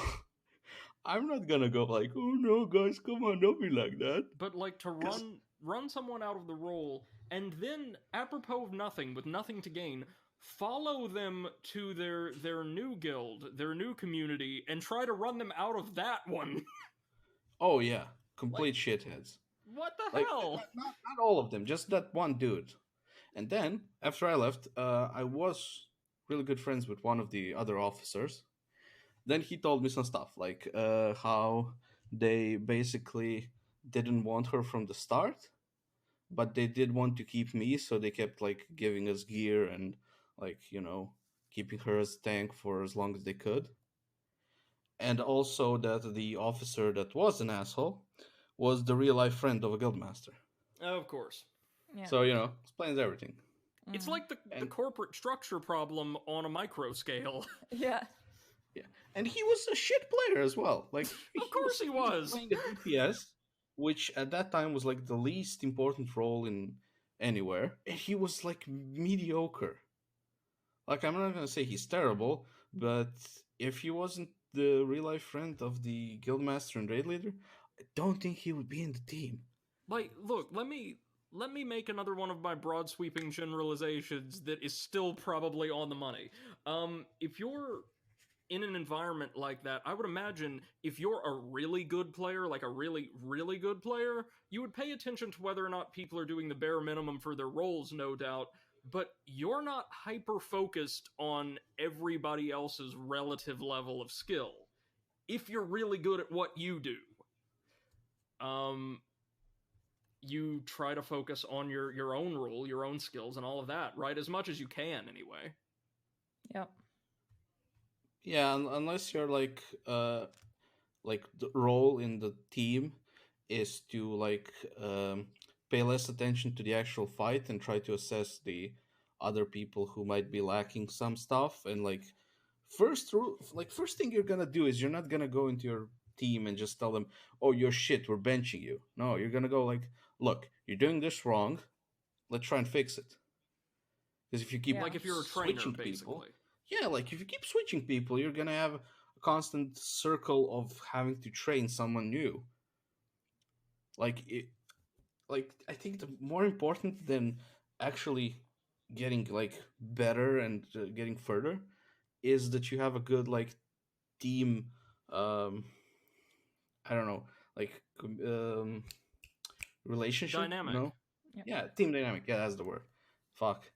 I'm not gonna go like, oh no, guys, come on, don't be like that. But like to 'Cause- run someone out of the role and then, apropos of nothing, with nothing to gain, follow them to their new guild, their new community, and try to run them out of that one. oh yeah, complete shitheads. What the Like, hell? not all of them, just that one dude. And then after I left, I was really good friends with one of the other officers. Then he told me some stuff, like how they basically didn't want her from the start, but they did want to keep me, so they kept like giving us gear and, like, keeping her as tank for as long as they could. And also that the officer that was an asshole was the real life friend of a guildmaster. Of course. Yeah. So, explains everything. It's like the corporate structure problem on a micro scale. Yeah. Yeah, and he was a shit player as well. Like, Of course he was. playing at DPS, which at that time was like the least important role in anywhere, and he was like mediocre. Like, I'm not gonna say he's terrible, but if he wasn't the real life friend of the guildmaster and raid leader, I don't think he would be in the team. Like, look, let me let me make another one of my broad sweeping generalizations that is still probably on the money. If you're in an environment like that, I would imagine if you're a really good player, like a really, really good player, you would pay attention to whether or not people are doing the bare minimum for their roles, no doubt, but you're not hyper focused on everybody else's relative level of skill. If you're really good at what you do, you try to focus on your own role, your own skills, and all of that, right? As much as you can, anyway. Yep. Yeah, unless you're like the role in the team is to like pay less attention to the actual fight and try to assess the other people who might be lacking some stuff. And like first thing you're gonna do is you're not gonna go into your team and just tell them, oh, you're shit, we're benching you. No, you're gonna go like, look, you're doing this wrong, let's try and fix it. Because if you keep Yeah. Like if you're a trainer, switching basically. people, yeah, like if you keep switching people, you're gonna have a constant circle of having to train someone new. Like I think the more important than actually getting like better and getting further is that you have a good like team. I don't know, like relationship. Dynamic. No, Yeah. yeah, team dynamic. Yeah, that's the word. Fuck,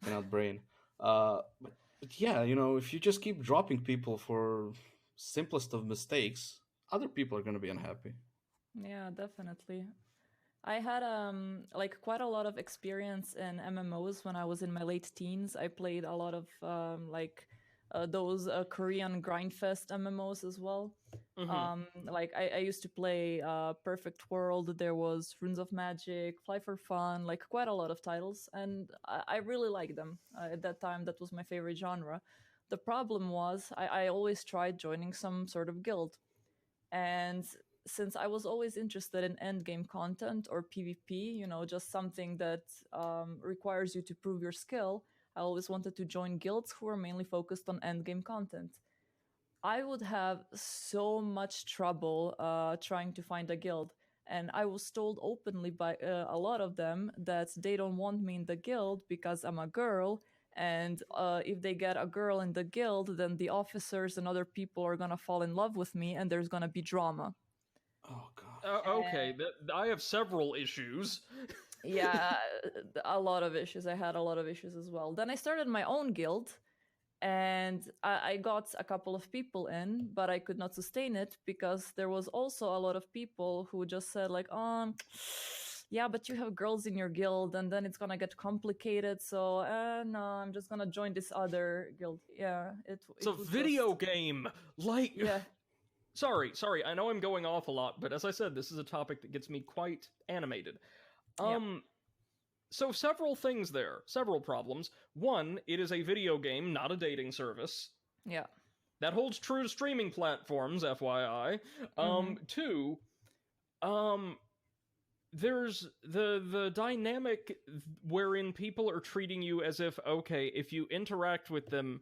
not brain. But yeah, you know, if you just keep dropping people for simplest of mistakes, other people are gonna be unhappy. Yeah, definitely. I had like quite a lot of experience in MMOs when I was in my late teens. I played a lot of like those Korean grindfest MMOs as well. Like I used to play Perfect World. There was Runes of Magic, Fly for Fun, like quite a lot of titles, and I really liked them. At that time, that was my favorite genre. The problem was I always tried joining some sort of guild, and since I was always interested in endgame content or PvP, you know, just something that requires you to prove your skill, I always wanted to join guilds who are mainly focused on endgame content. I would have so much trouble trying to find a guild. And I was told openly by a lot of them that they don't want me in the guild because I'm a girl. And if they get a girl in the guild, then the officers and other people are going to fall in love with me and there's going to be drama. Oh god. Okay, I have several issues. Yeah, a lot of issues. I had a lot of issues as well. Then I started my own guild, and I got a couple of people in, but I could not sustain it because there was also a lot of people who just said like, yeah, but you have girls in your guild, and then it's gonna get complicated. So no, I'm just gonna join this other guild. Yeah, It's a video game. Like, Yeah. Sorry, I know I'm going off a lot, but as I said, this is a topic that gets me quite animated. So several things there, several problems. One, it is a video game, not a dating service. Yeah. That holds true to streaming platforms, FYI. Two, there's the dynamic wherein people are treating you as if, okay, if you interact with them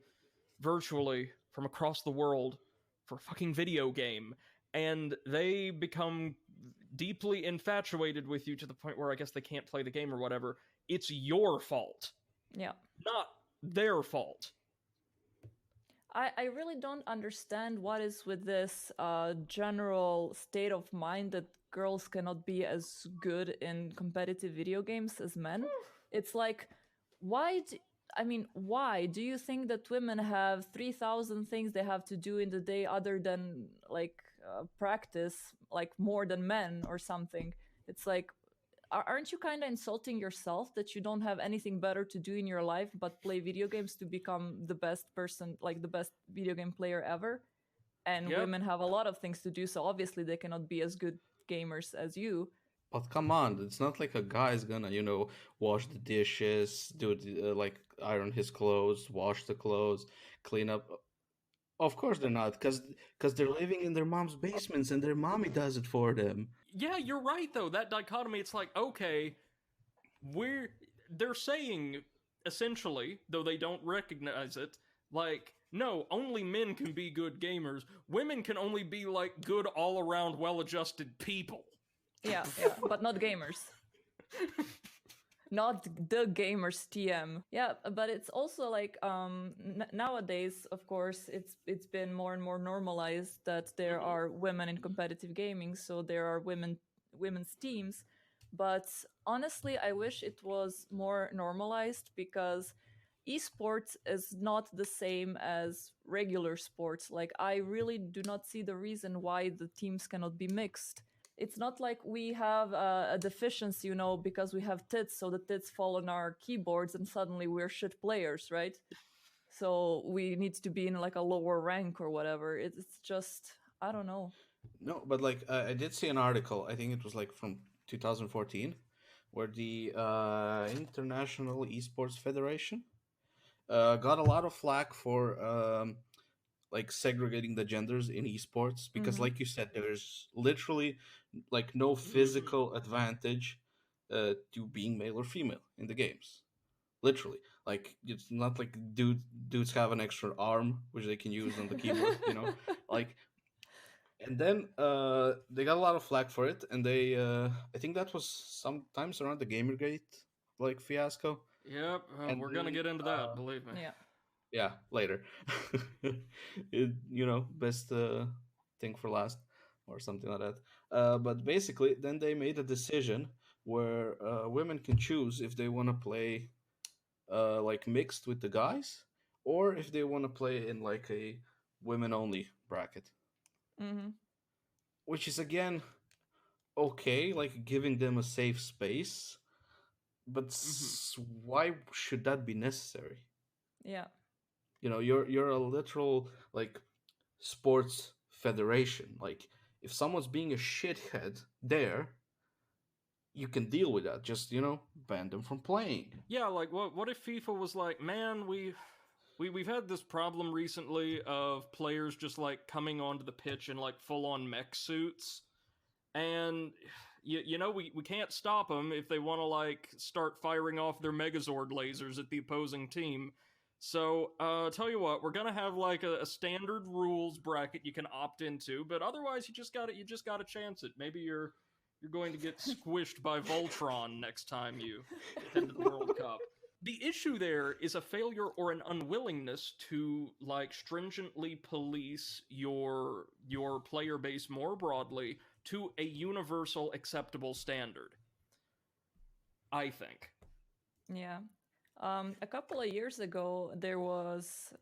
virtually from across the world for a fucking video game, and they become deeply infatuated with you to the point where I guess they can't play the game or whatever, it's your fault. Yeah. Not their fault. I really don't understand what is with this general state of mind that girls cannot be as good in competitive video games as men. It's like, why do you think that women have 3,000 things they have to do in the day other than like practice, like more than men or something? It's like, aren't you kind of insulting yourself that you don't have anything better to do in your life but play video games to become the best person, like the best video game player ever? And women have a lot of things to do, so obviously they cannot be as good gamers as you. But come on, it's not like a guy's gonna, you know, wash the dishes, do the, like iron his clothes, wash the clothes, clean up. Of course they're not, because they're living in their mom's basements and their mommy does it for them. Yeah, you're right though. That dichotomy, it's like, okay, they're saying essentially, though they don't recognize it, like, no, only men can be good gamers. Women can only be like good all around well-adjusted people. Yeah, but not gamers. Not the gamers TM. Yeah, but it's also like nowadays, of course, it's been more and more normalized that there are women in competitive gaming, so there are women's teams. But honestly, I wish it was more normalized because esports is not the same as regular sports. Like I really do not see the reason why the teams cannot be mixed. It's not like we have a deficiency, because we have tits, so the tits fall on our keyboards and suddenly we're shit players, right? So we need to be in like a lower rank or whatever. It's just, I don't know. No, but like I did see an article. I think it was like from 2014, where the International Esports Federation got a lot of flack for like segregating the genders in esports because, Mm-hmm. like you said, there's literally like no physical advantage to being male or female in the games. Literally, like it's not like dudes have an extra arm which they can use on the keyboard. Like, and then they got a lot of flack for it, and they I think that was sometimes around the Gamergate like fiasco, Yep, and we're gonna then get into that, believe me. Yeah. yeah, later. Best thing for last or something like that. But basically, then they made a decision where women can choose if they want to play like mixed with the guys, or if they want to play in like a women only bracket, Mm-hmm. which is again okay, like giving them a safe space. But Hmm. why should that be necessary? Yeah. You're a literal like sports federation. Like, if someone's being a shithead there, you can deal with that. Just ban them from playing. Yeah, like what if FIFA was like, man, we've had this problem recently of players just like coming onto the pitch in like full on mech suits, and we can't stop them if they want to like start firing off their Megazord lasers at the opposing team. So, tell you what, we're gonna have like a standard rules bracket you can opt into, but otherwise you just gotta chance it. Maybe you're going to get squished by Voltron next time you head to the World Cup. The issue there is a failure or an unwillingness to like stringently police your player base more broadly to a universal acceptable standard, I think. Yeah. A couple of years ago, there was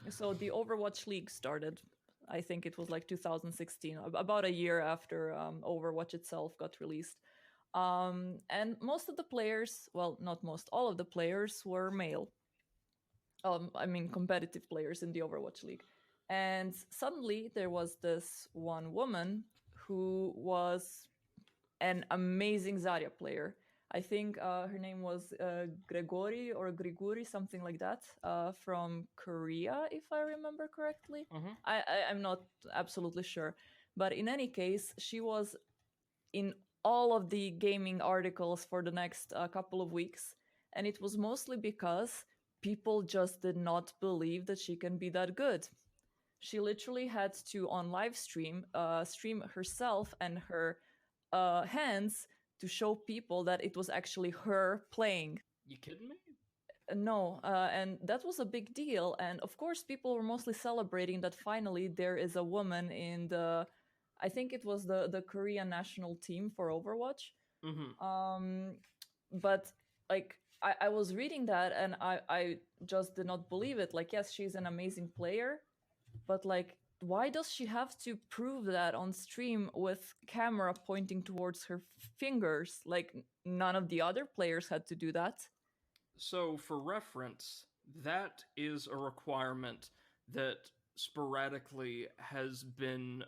so the Overwatch League started. I think it was like 2016, about a year after Overwatch itself got released. And most of the players, well, not most, all of the players were male. I mean, competitive players in the Overwatch League. And suddenly there was this one woman who was an amazing Zarya player. I think her name was Grigori, something like that, from Korea, if I remember correctly. Mm-hmm. I'm not absolutely sure. But in any case, she was in all of the gaming articles for the next couple of weeks. And it was mostly because people just did not believe that she can be that good. She literally had to, on live stream herself and her hands to show people that it was actually her playing. You kidding me? No, and that was a big deal. And of course, people were mostly celebrating that finally there is a woman in the, I think it was the Korean national team for Overwatch. Mm-hmm. But like, I was reading that and I just did not believe it. Like, yes, she's an amazing player, but like, why does she have to prove that on stream with camera pointing towards her fingers? Like, none of the other players had to do that. So, for reference, that is a requirement that sporadically has been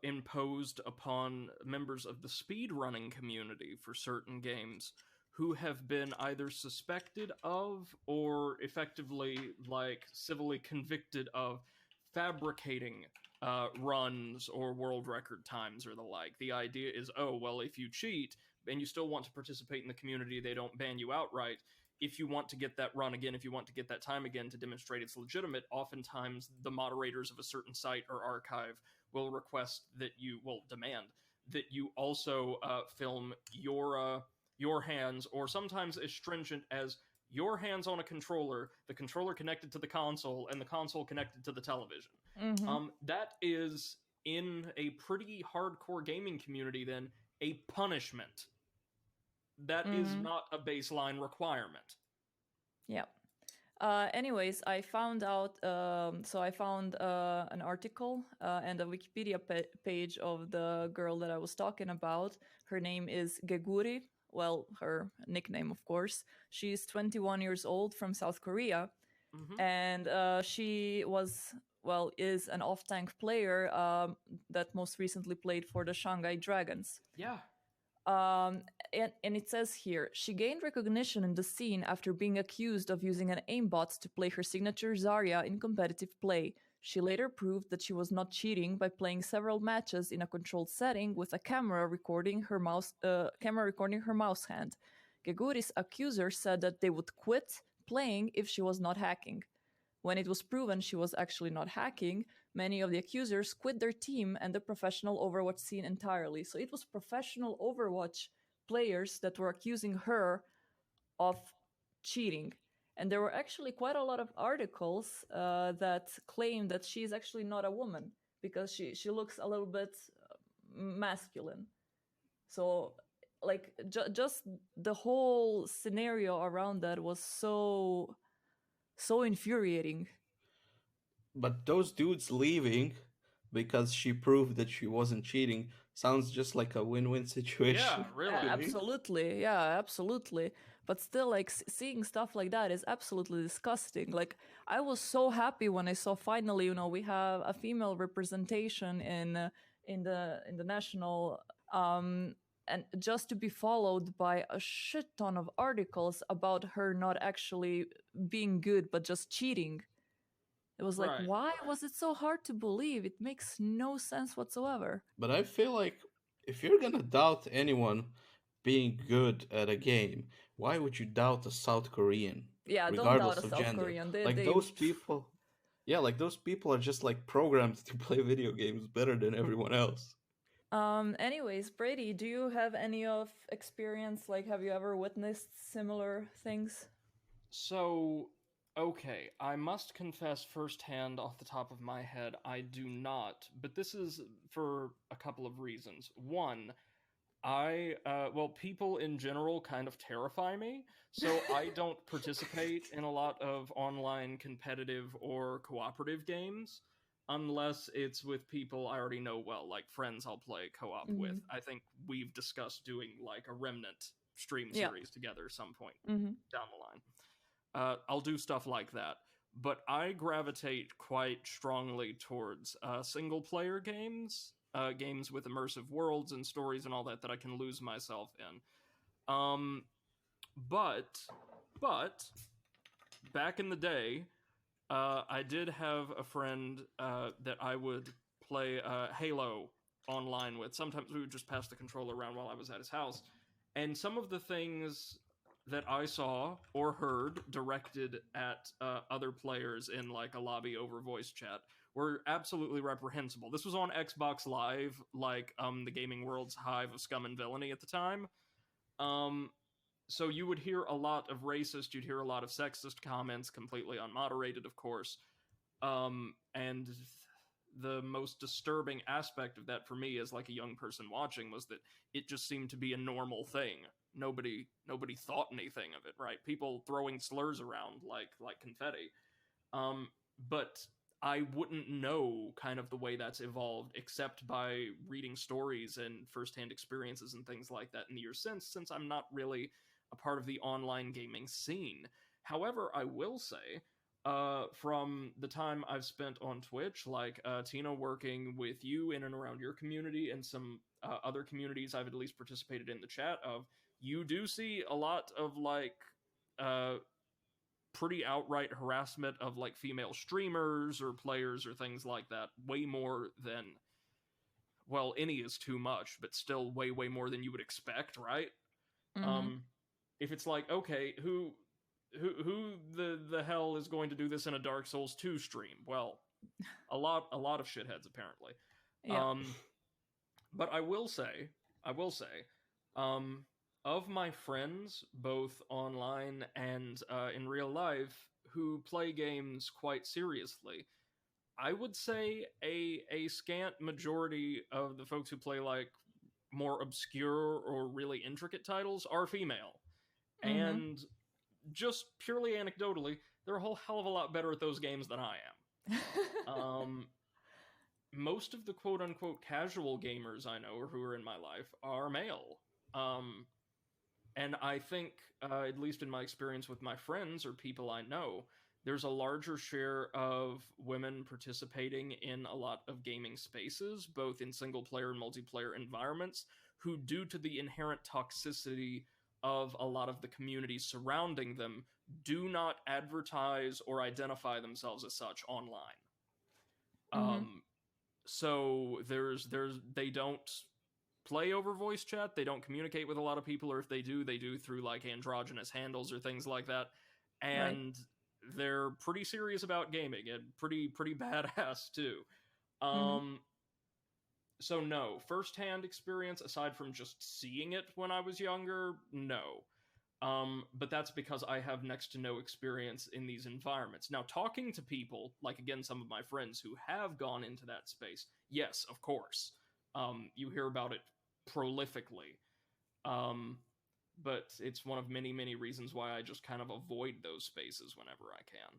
imposed upon members of the speedrunning community for certain games who have been either suspected of or effectively, like, civilly convicted of fabricating runs or world record times or the like. The idea is, oh, well, if you cheat and you still want to participate in the community, they don't ban you outright. If you want to get that run again, if you want to get that time again to demonstrate it's legitimate, oftentimes the moderators of a certain site or archive will request that you will demand that you also film your hands, or sometimes as stringent as your hands on a controller, the controller connected to the console, and the console connected to the television. Mm-hmm. That is, in a pretty hardcore gaming community, then a punishment. That is Mm-hmm. not a baseline requirement. Yeah. Anyways, I found out. So I found an article and a Wikipedia page of the girl that I was talking about. Her name is Geguri. Well, her nickname, of course. She's 21 years old from South Korea, Mm-hmm. and she was, well, is an off-tank player that most recently played for the Shanghai Dragons. Yeah. And it says here, she gained recognition in the scene after being accused of using an aimbot to play her signature Zarya in competitive play. She later proved that she was not cheating by playing several matches in a controlled setting with a camera recording her mouse hand. Geguri's accuser said that they would quit playing if she was not hacking. When it was proven she was actually not hacking, many of the accusers quit their team and the professional Overwatch scene entirely. So it was professional Overwatch players that were accusing her of cheating. And there were actually quite a lot of articles that claim that she's actually not a woman because she looks a little bit masculine. So, like, just the whole scenario around that was so infuriating. But those dudes leaving because she proved that she wasn't cheating sounds just like a win-win situation. Yeah, really. to me. Absolutely, yeah, absolutely. But still, like seeing stuff like that is absolutely disgusting. Like I was so happy when I saw finally, we have a female representation in the national, and just to be followed by a shit ton of articles about her not actually being good but just cheating. It was like, Right. why was it so hard to believe? It makes no sense whatsoever. But I feel like if you're gonna doubt anyone being good at a game, why would you doubt a South Korean, Yeah, don't doubt regardless a of South gender? Korean. Like those people, yeah, like those people are just like programmed to play video games better than everyone else. Anyways, Brady, do you have any of experience? Like, have you ever witnessed similar things? So, okay, I must confess firsthand off the top of my head, I do not, but this is for a couple of reasons. One, people in general kind of terrify me, so I don't participate in a lot of online competitive or cooperative games unless it's with people I already know well, like friends I'll play co-op with. I think we've discussed doing like a Remnant stream Yeah. series together some point Mm-hmm. down the line. I'll do stuff like that, but I gravitate quite strongly towards single player games, games with immersive worlds and stories and all that I can lose myself in. But back in the day, I did have a friend that I would play Halo online with. Sometimes we would just pass the controller around while I was at his house, and some of the things that I saw or heard directed at other players in like a lobby over voice chat were absolutely reprehensible. This was on Xbox Live, like the gaming world's hive of scum and villainy at the time. So you would hear a lot of racist, you'd hear a lot of sexist comments, completely unmoderated, of course. And the most disturbing aspect of that for me as like a young person watching was that it just seemed to be a normal thing. Nobody thought anything of it, right? People throwing slurs around like confetti. But I wouldn't know kind of the way that's evolved except by reading stories and firsthand experiences and things like that in the years since I'm not really a part of the online gaming scene. However, I will say, from the time I've spent on Twitch, like Tina working with you in and around your community and some other communities I've at least participated in the chat of, you do see a lot of like pretty outright harassment of like female streamers or players or things like that, way more than, well, any is too much, but still way more than you would expect, right? Mm-hmm. If it's like, okay, who the hell is going to do this in a Dark Souls 2 stream? Well, a lot of shitheads apparently. Yeah. But I will say, um, of my friends, both online and in real life, who play games quite seriously, I would say a scant majority of the folks who play like more obscure or really intricate titles are female. Mm-hmm. And just purely anecdotally, they're a whole hell of a lot better at those games than I am. Most of the quote unquote casual gamers I know or who are in my life are male. Um, and I think, at least in my experience with my friends or people I know, there's a larger share of women participating in a lot of gaming spaces, both in single player and multiplayer environments, who, due to the inherent toxicity of a lot of the communities surrounding them, do not advertise or identify themselves as such online. Mm-hmm. So there's they don't play over voice chat. They don't communicate with a lot of people, or if they do through like androgynous handles or things like that. Right. And they're pretty serious about gaming and pretty badass too. Mm-hmm. Um, so no, firsthand experience aside from just seeing it when I was younger, no. But that's because I have next to no experience in these environments. Now, talking to people, like again, some of my friends who have gone into that space, yes, of course. You hear about it prolifically. Um, but it's one of many, many reasons why I just kind of avoid those spaces whenever I can.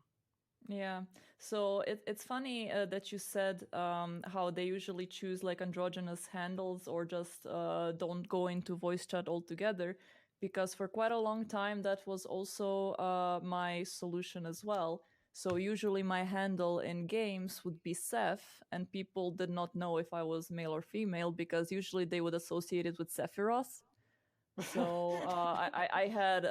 Yeah. So it's funny that you said how they usually choose like androgynous handles or just don't go into voice chat altogether. Because for quite a long time, that was also my solution as well. So usually my handle in games would be Seph, and people did not know if I was male or female because usually they would associate it with Sephiroth. So I had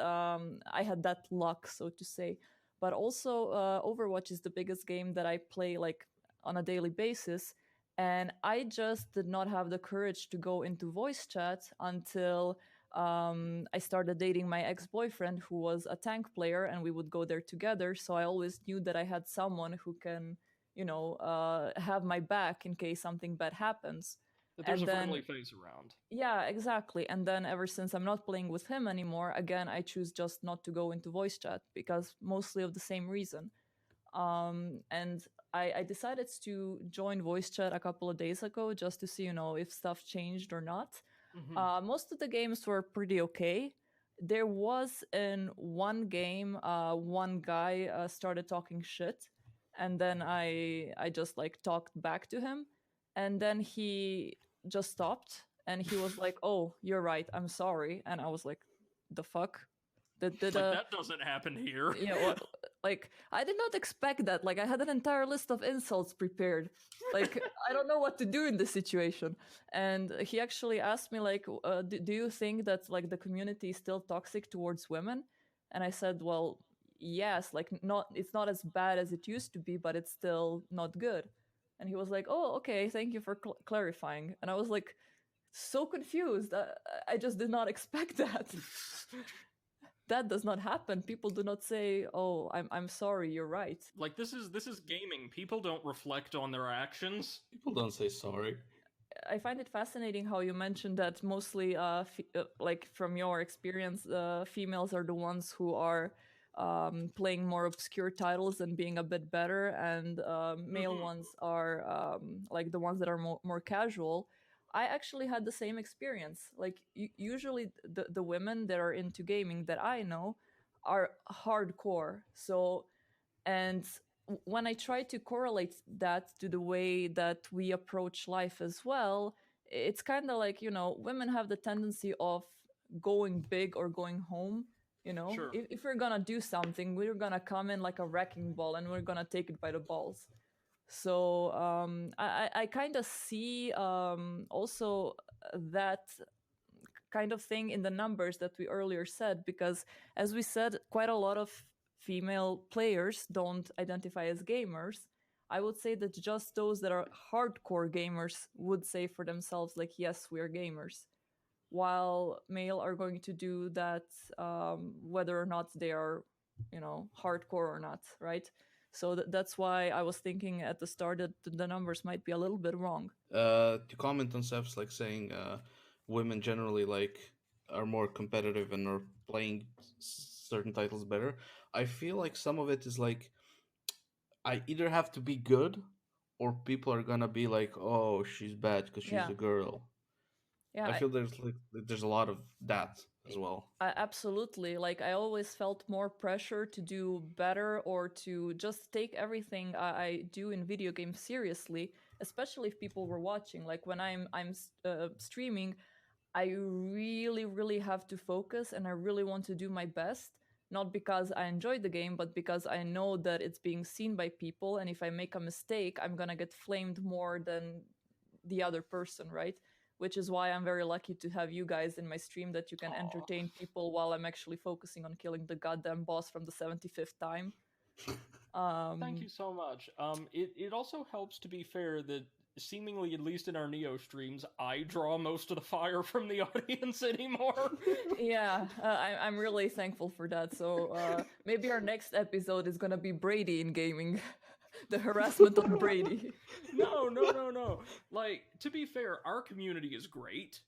that luck, so to say. But also, Overwatch is the biggest game that I play like on a daily basis, and I just did not have the courage to go into voice chat until I started dating my ex-boyfriend, who was a tank player, and we would go there together. So I always knew that I had someone who can, have my back in case something bad happens. That there's And a friendly then face around. yeah, exactly. And then ever since I'm not playing with him anymore, again, I choose just not to go into voice chat because mostly of the same reason. And I decided to join voice chat a couple of days ago just to see, if stuff changed or not. Mm-hmm. Most of the games were pretty okay. There was in one game, one guy started talking shit, and then I just like talked back to him, and then he just stopped, and he was like, "Oh, you're right. I'm sorry." And I was like, "The fuck? Did Like that doesn't happen here. yeah, like I did not expect that. Like I had an entire list of insults prepared. Like I don't know what to do in this situation." And he actually asked me like, do you think that like the community is still toxic towards women? And I said, well, yes, like not it's not as bad as it used to be, but it's still not good. And he was like, "Oh, okay, thank you for clarifying." And I was like so confused. I just did not expect that. That does not happen. People do not say, "Oh, I'm sorry, you're right." Like this is gaming. People don't reflect on their actions. People don't say sorry. I find it fascinating how you mentioned that mostly, like from your experience, females are the ones who are playing more obscure titles and being a bit better, and male Mhm. ones are like the ones that are more casual. I actually had the same experience. Like usually, the women that are into gaming that I know are hardcore. So and when I try to correlate that to the way that we approach life as well, it's kind of like, women have the tendency of going big or going home. Sure. If we're gonna do something, we're gonna come in like a wrecking ball and we're gonna take it by the balls. So I kind of see also that kind of thing in the numbers that we earlier said, because as we said, quite a lot of female players don't identify as gamers. I would say that just those that are hardcore gamers would say for themselves, like, yes, we are gamers, while male are going to do that whether or not they are, hardcore or not, right? So that's why I was thinking at the start that the numbers might be a little bit wrong. To comment on Seth's like saying women generally like are more competitive and are playing certain titles better. I feel like some of it is like I either have to be good or people are gonna be like, oh, she's bad because she's Yeah, a girl. yeah. I feel there's a lot of that as well. Absolutely. Like I always felt more pressure to do better or to just take everything I do in video games seriously, especially if people were watching. Like when I'm streaming, I really, really have to focus and I really want to do my best. Not because I enjoy the game, but because I know that it's being seen by people. And if I make a mistake, I'm going to get flamed more than the other person, right? Which is why I'm very lucky to have you guys in my stream that you can Aw. entertain people while I'm actually focusing on killing the goddamn boss from the 75th time. Thank you so much. It also helps, to be fair, that seemingly, at least in our Neo streams, I draw most of the fire from the audience anymore. Yeah, I'm really thankful for that. So maybe our next episode is gonna be Brady in gaming, the harassment on Brady. No. Like, to be fair, our community is great.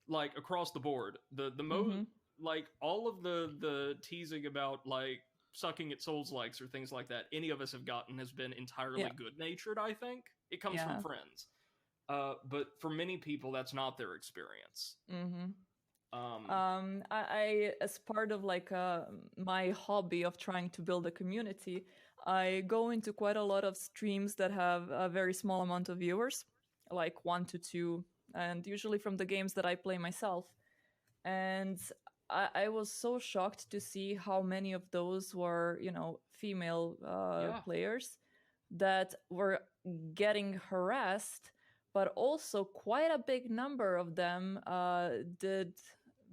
Like across the board, the most Mm-hmm. like all of the teasing about like sucking at souls likes or things like that any of us have gotten has been entirely Yeah, good natured. I think it comes from yeah. friends, but for many people that's not their experience. Mm-hmm. um I as part of like my hobby of trying to build a community, I go into quite a lot of streams that have a very small amount of viewers, like 1 to 2, and usually from the games that I play myself. And I was so shocked to see how many of those were, female yeah. players that were getting harassed, but also quite a big number of them did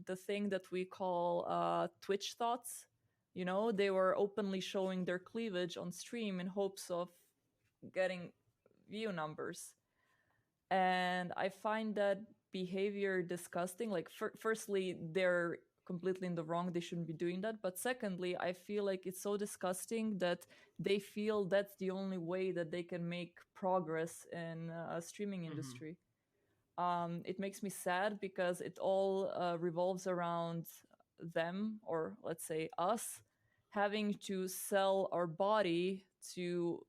the thing that we call Twitch thoughts. They were openly showing their cleavage on stream in hopes of getting view numbers. And I find that behavior disgusting. Like, firstly, they're completely in the wrong. They shouldn't be doing that. But secondly, I feel like it's so disgusting that they feel that's the only way that they can make progress in a streaming Hmm. industry. It makes me sad because it all revolves around them, or let's say us, having to sell our body to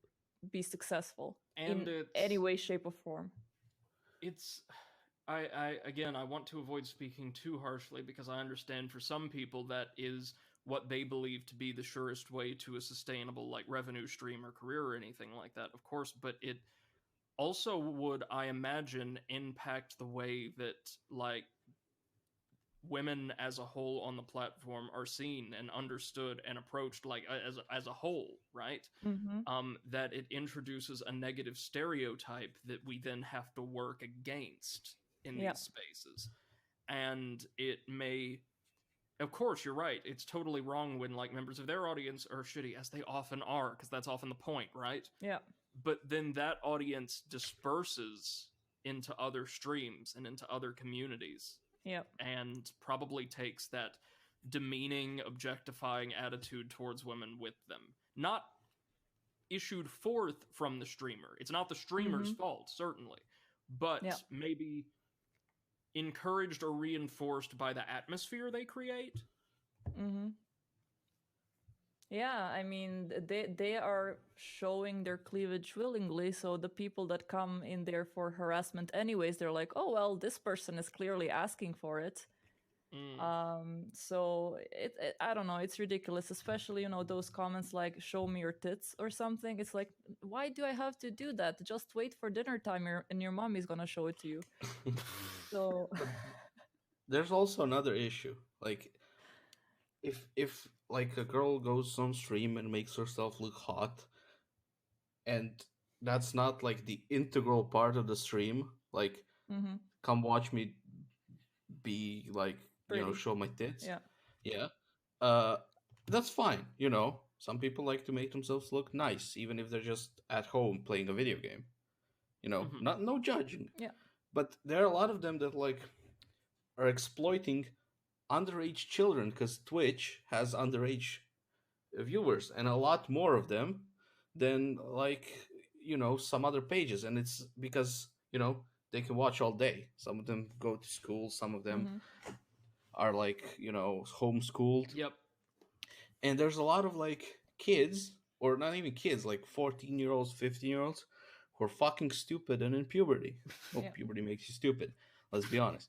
be successful And in any it's way, shape, or form. it's I again, I want to avoid speaking too harshly because I understand for some people that is what they believe to be the surest way to a sustainable like revenue stream or career or anything like that, of course, but it also would, I imagine, impact the way that like women as a whole on the platform are seen and understood and approached like as a whole, right? Mm-hmm. That it introduces a negative stereotype that we then have to work against in Yeah. these spaces. And it may, of course, you're right. It's totally wrong when like members of their audience are shitty, as they often are, because that's often the point, right? Yeah. But then that audience disperses into other streams and into other communities Yeah. and probably takes that demeaning, objectifying attitude towards women with them. Not issued forth from the streamer. It's not the streamer's Mm-hmm. fault, certainly, but Yeah. maybe encouraged or reinforced by the atmosphere they create. Mm-hmm. Yeah, I mean, they are showing their cleavage willingly, so the people that come in there for harassment anyways, they're like, oh well, this person is clearly asking for it. So I don't know, it's ridiculous, especially those comments like "show me your tits" or something. It's like, why do I have to do that? Just wait for dinner time, and your mommy's gonna show it to you. So But there's also another issue. Like if like a girl goes on stream and makes herself look hot, and that's not like the integral part of the stream, like mhm, come watch me be like, pretty, show my tits. yeah, Yeah. Uh that's fine, you know. Some people like to make themselves look nice even if they're just at home playing a video game. Mm-hmm. Not no judging. yeah, But there are a lot of them that like are exploiting underage children because Twitch has underage viewers and a lot more of them than like some other pages, and it's because they can watch all day. Some of them go to school, some of them Mm-hmm. are like homeschooled, Yep. and there's a lot of like kids, or not even kids, like 14-year-olds, 15-year-olds, who are fucking stupid and in puberty. Well, Yeah. puberty makes you stupid, let's be honest.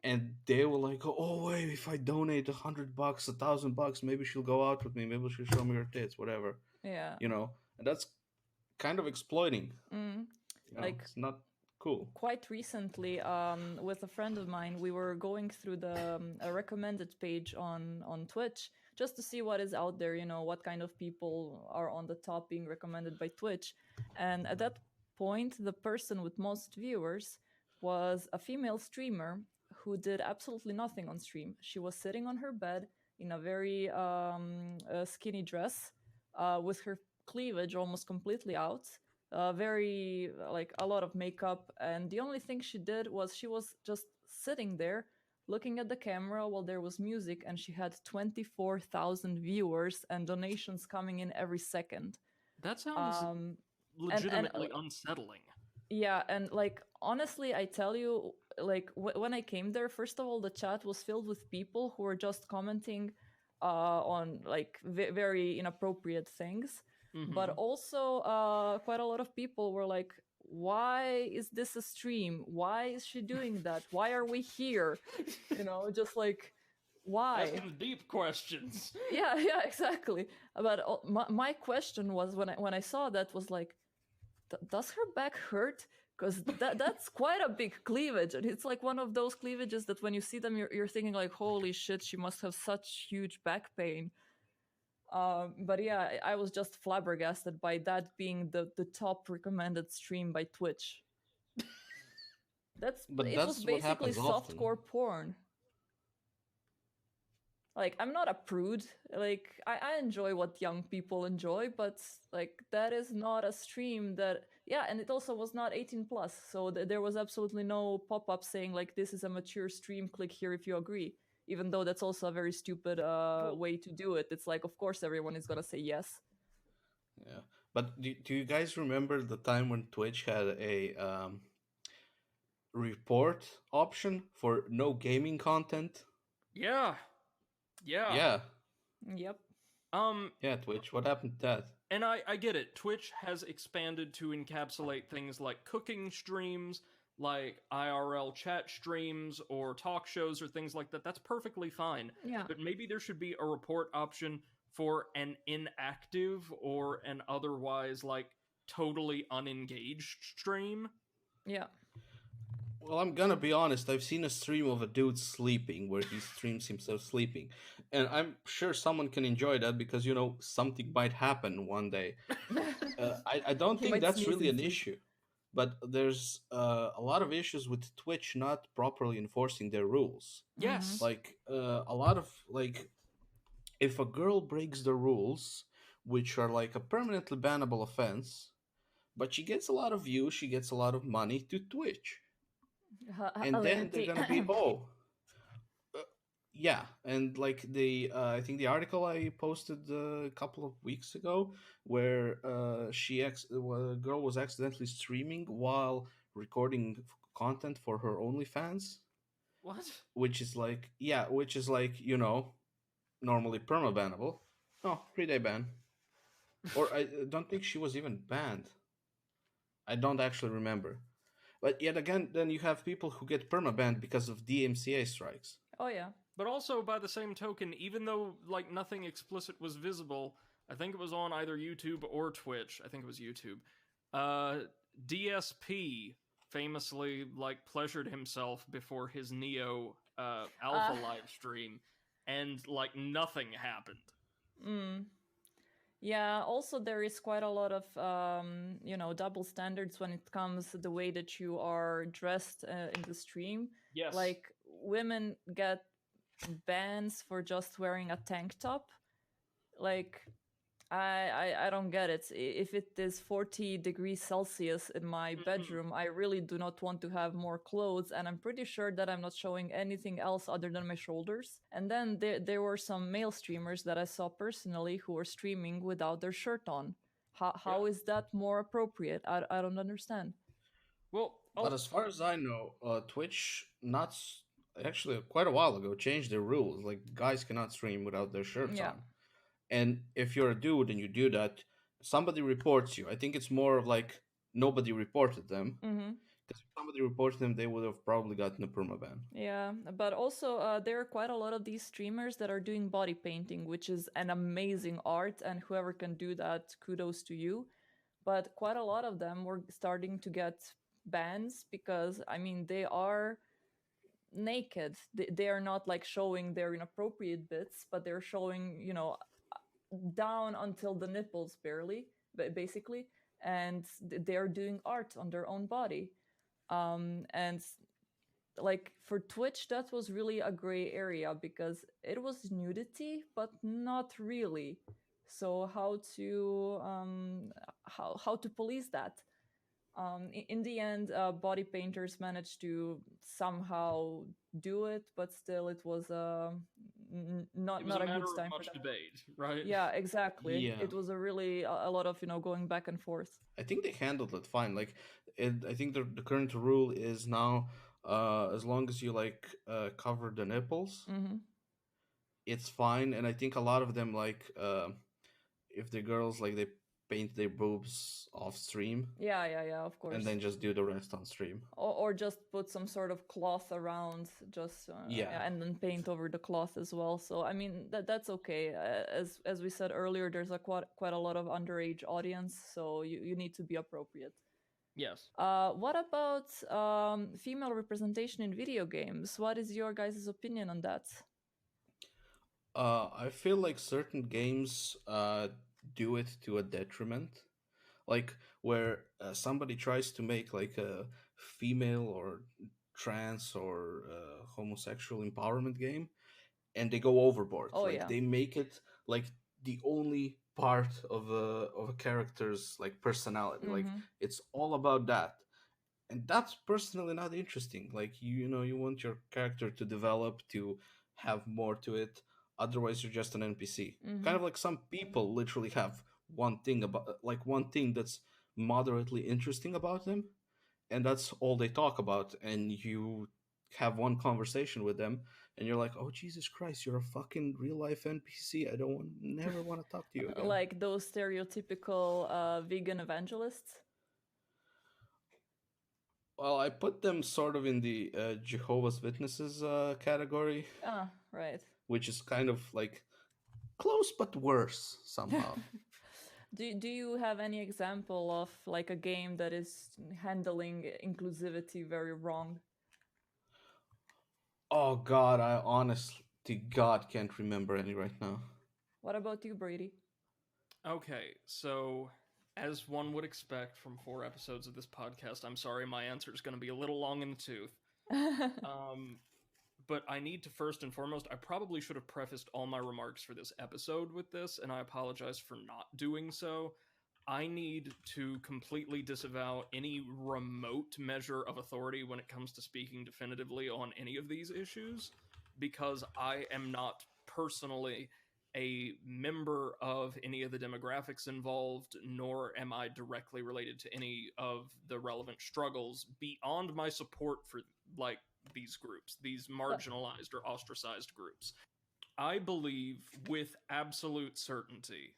And they were like, oh wait, if I donate $100, $1,000, maybe she'll go out with me, maybe she'll show me her tits, whatever. Yeah. And that's kind of exploiting. Mm. Like It's not cool. quite recently, with a friend of mine, we were going through the a recommended page on Twitch just to see what is out there. What kind of people are on the top being recommended by Twitch, and at that point, the person with most viewers was a female streamer who did absolutely nothing on stream. She was sitting on her bed in a very skinny dress, with her cleavage almost completely out, very like a lot of makeup, and the only thing she did was she was just sitting there looking at the camera while there was music, and she had 24,000 viewers and donations coming in every second. That sounds um legitimately unsettling. yeah, and like honestly, I tell you, like when I came there, first of all, the chat was filled with people who were just commenting on like very inappropriate things. But Mhm. also, quite a lot of people were like, why is this a stream? Why is she doing that? Why are we here? Just like, why? Asking deep questions. Yeah, exactly. But my question was, when I saw that, was like, does her back hurt? Because that's quite a big cleavage, and it's like one of those cleavages that when you see them, you're thinking like, holy shit, she must have such huge back pain. But yeah, I was just flabbergasted by that being the top recommended stream by Twitch. But It was that's what basically happens often. softcore porn. Like, I'm not a prude. Like, I enjoy what young people enjoy, but like that is not a stream that, yeah, and it also was not 18 plus, so there was absolutely no pop-up saying like, this is a mature stream, click here if you agree. Even though that's also a very stupid way to do it. It's like, of course everyone is gonna say yes. Yeah. But do you guys remember the time when Twitch had a report option for no gaming content? Yeah. Yeah. Yeah. Yep. Yeah, Twitch. What happened to that? And I get it. Twitch has expanded to encapsulate things like cooking streams, like IRL chat streams, or talk shows, or things like that. That's perfectly fine. Yeah. But maybe there should be a report option for an inactive or an otherwise, like, totally unengaged stream. Yeah. Well, I'm gonna be honest. I've seen a stream of a dude sleeping where he streams himself sleeping, and I'm sure someone can enjoy that because something might happen one day. I don't He think might that's sneeze really in an sleep. issue, but there's a lot of issues with Twitch not properly enforcing their rules. Yes. Like a lot of like, if a girl breaks the rules, which are like a permanently bannable offense, but she gets a lot of views, she gets a lot of money to Twitch, and then they're gonna be uh, yeah, and like I think the article I posted a couple of weeks ago, where a girl was accidentally streaming while recording content for her OnlyFans, What? which is like normally permabannable. Oh, 3-day ban, or I don't think she was even banned. I don't actually remember. But yet again, then you have people who get permabanned because of DMCA strikes. Oh yeah. But also, by the same token, even though, like, nothing explicit was visible, I think it was on either YouTube or Twitch. I think it was YouTube. DSP famously, like, pleasured himself before his Neo Alpha live stream, and, like, nothing happened. Yeah, also there is quite a lot of double standards when it comes to the way that you are dressed in the stream. Yes. Like, women get bans for just wearing a tank top. Like, I don't get it. If it is 40 degrees Celsius in my bedroom, I really do not want to have more clothes, and I'm pretty sure that I'm not showing anything else other than my shoulders. And then there were some male streamers that I saw personally who were streaming without their shirt on. How is that more appropriate? I don't understand. Well, But as far as I know, Twitch actually quite a while ago changed their rules. Like guys cannot stream without their shirts Yeah. on. And if you're a dude and you do that, somebody reports you. I think it's more of like nobody reported them. Mm-hmm. Because if somebody reported them, they would have probably gotten a permaban. Yeah, but also there are quite a lot of these streamers that are doing body painting, which is an amazing art, and whoever can do that, kudos to you. But quite a lot of them were starting to get bans because, I mean, they are naked. They are not like showing their inappropriate bits, but they're showing, down until the nipples barely, basically, and they're doing art on their own body. And like for Twitch, that was really a gray area because it was nudity, but not really. So how to police that? In the end, body painters managed to somehow do it, but still, it was it was not a a matter good of time for much them. debate, right? Yeah, exactly. Yeah. It was a lot of going back and forth. I think they handled it fine. Like, I think the current rule is now, as long as you like cover the nipples, Hmm. it's fine. And I think a lot of them like, if the girls like they paint their boobs off stream Yeah, of course. and then just do the rest on stream. Or just put some sort of cloth around, just Yeah. and then paint over the cloth as well. So I mean that's okay. As we said earlier, there's a quite a lot of underage audience, so you need to be appropriate. Yes. What about female representation in video games? What is your guys' opinion on that? I feel like certain games do it to a detriment. Like where somebody tries to make like a female or trans or homosexual empowerment game, and they go overboard. Oh, Like yeah. they make it like the only part of a character's like personality. Like Mhm. it's all about that. And that's personally not interesting. Like you want your character to develop, to have more to it. Otherwise you're just an NPC. Mhm. Kind of like some people literally have one thing that's moderately interesting about them, and that's all they talk about. And you have one conversation with them and you're like, oh Jesus Christ, you're a fucking real life NPC. Never want to talk to you again. Like those stereotypical vegan evangelists. Well, I put them sort of in the Jehovah's Witnesses category, Ah, right. which is kind of like close but worse somehow. Do you have any example of like a game that is handling inclusivity very wrong? Oh God, I honestly to God can't remember any right now. What about you, Brady? Okay, so as one would expect from 4 episodes of this podcast, I'm sorry my answer is going to be a little long in the tooth. But I need to first and foremost, I probably should have prefaced all my remarks for this episode with this, and I apologize for not doing so. I need to completely disavow any remote measure of authority when it comes to speaking definitively on any of these issues, because I am not personally a member of any of the demographics involved, nor am I directly related to any of the relevant struggles beyond my support for, like, these groups, these marginalized or ostracized groups. I believe with absolute certainty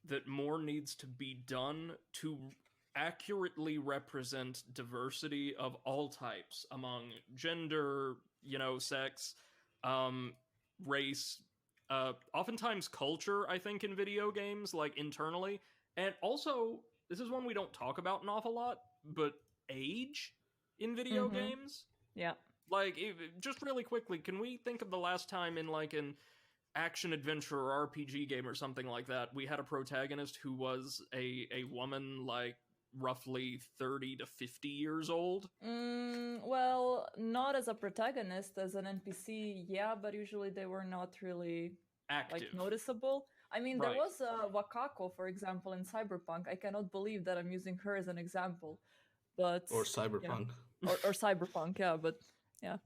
that more needs to be done to accurately represent diversity of all types among gender, sex, race, oftentimes culture, I think, in video games, like internally. And also, this is one we don't talk about an awful lot, but age in video games. Yeah. Like, just really quickly, can we think of the last time in, like, an action adventure or RPG game or something like that, we had a protagonist who was a woman, like, roughly 30 to 50 years old? Well, not as a protagonist, as an NPC, yeah, but usually they were not really active, like noticeable. I mean, Right. there was Wakako, for example, in Cyberpunk. I cannot believe that I'm using her as an example, but Or Cyberpunk. or Cyberpunk, yeah, but yeah.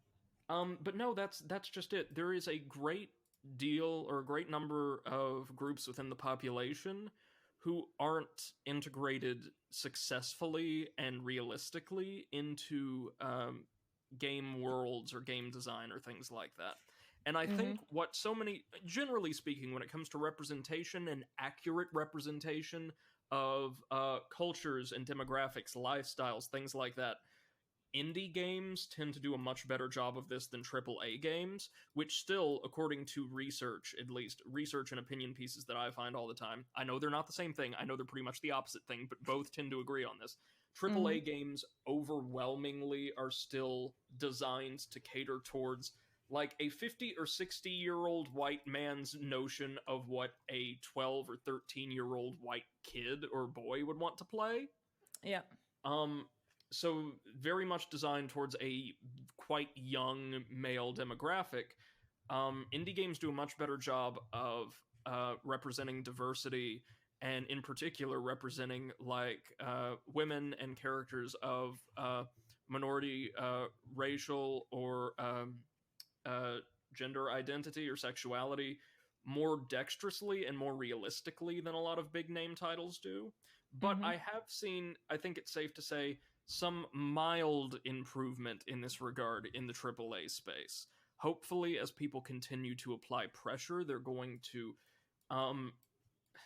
But no, that's just it. There is a great deal or a great number of groups within the population who aren't integrated successfully and realistically into game worlds or game design or things like that. And I think what so many, generally speaking, when it comes to representation and accurate representation of cultures and demographics, lifestyles, things like that, indie games tend to do a much better job of this than AAA games, which still, according to research, at least research and opinion pieces that I find all the time, I know they're not the same thing, I know they're pretty much the opposite thing, but both tend to agree on this. AAA games overwhelmingly are still designed to cater towards like a 50 or 60-year-old white man's notion of what a 12 or 13-year-old white kid or boy would want to play. Yeah. So very much designed towards a quite young male demographic. Indie games do a much better job of representing diversity, and in particular representing like women and characters of minority racial or gender identity or sexuality more dexterously and more realistically than a lot of big name titles do. But I have seen, I think it's safe to say, some mild improvement in this regard in the AAA space. Hopefully, as people continue to apply pressure, they're going to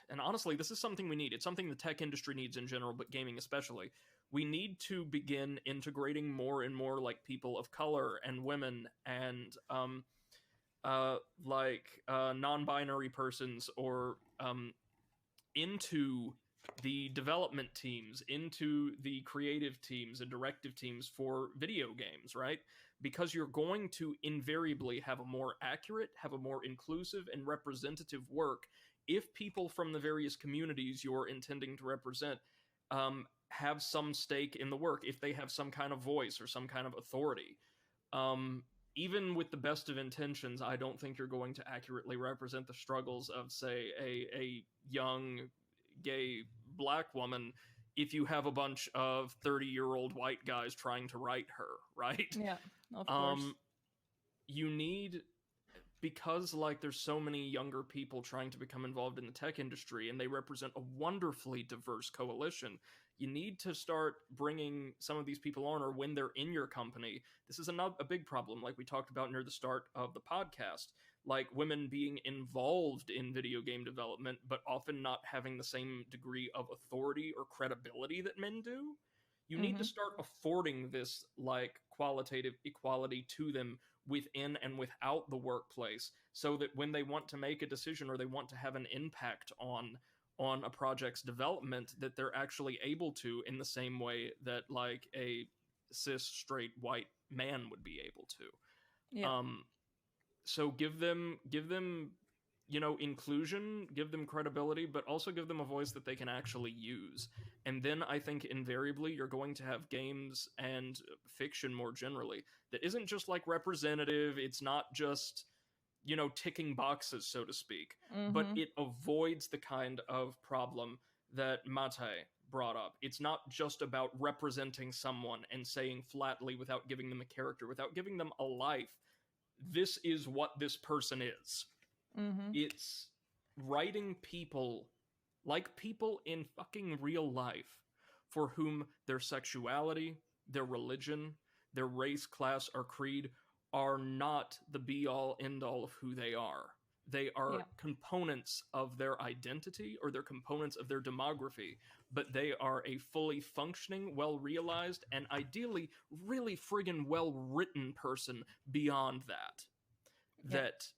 and honestly, this is something we need. It's something the tech industry needs in general, but gaming especially. We need to begin integrating more and more like people of color and women and non-binary persons or into the development teams, into the creative teams and directive teams for video games, right? Because you're going to invariably have a more accurate, have a more inclusive and representative work if people from the various communities you're intending to represent have some stake in the work, if they have some kind of voice or some kind of authority. Even with the best of intentions, I don't think you're going to accurately represent the struggles of, say, a young gay black woman if you have a bunch of 30-year-old white guys trying to write her, right? Yeah, of course. You need, because like there's so many younger people trying to become involved in the tech industry and they represent a wonderfully diverse coalition, you need to start bringing some of these people on, or when they're in your company. This is a big problem, like we talked about near the start of the podcast, like women being involved in video game development, but often not having the same degree of authority or credibility that men do. You need to start affording this like qualitative equality to them within and without the workplace, so that when they want to make a decision or they want to have an impact on a project's development, that they're actually able to, in the same way that like a cis straight white man would be able to. Yeah. So give them inclusion, give them credibility, but also give them a voice that they can actually use. And then I think invariably you're going to have games and fiction more generally that isn't just like representative. It's not just, ticking boxes, so to speak, but it avoids the kind of problem that Mate brought up. It's not just about representing someone and saying flatly, without giving them a character, without giving them a life, this is what this person is. It's writing people like people in fucking real life, for whom their sexuality, their religion, their race, class, or creed are not the be-all, end-all of who they are. They are components of their identity, or they're components of their demography, but they are a fully functioning, well-realized, and ideally really friggin' well-written person beyond that. That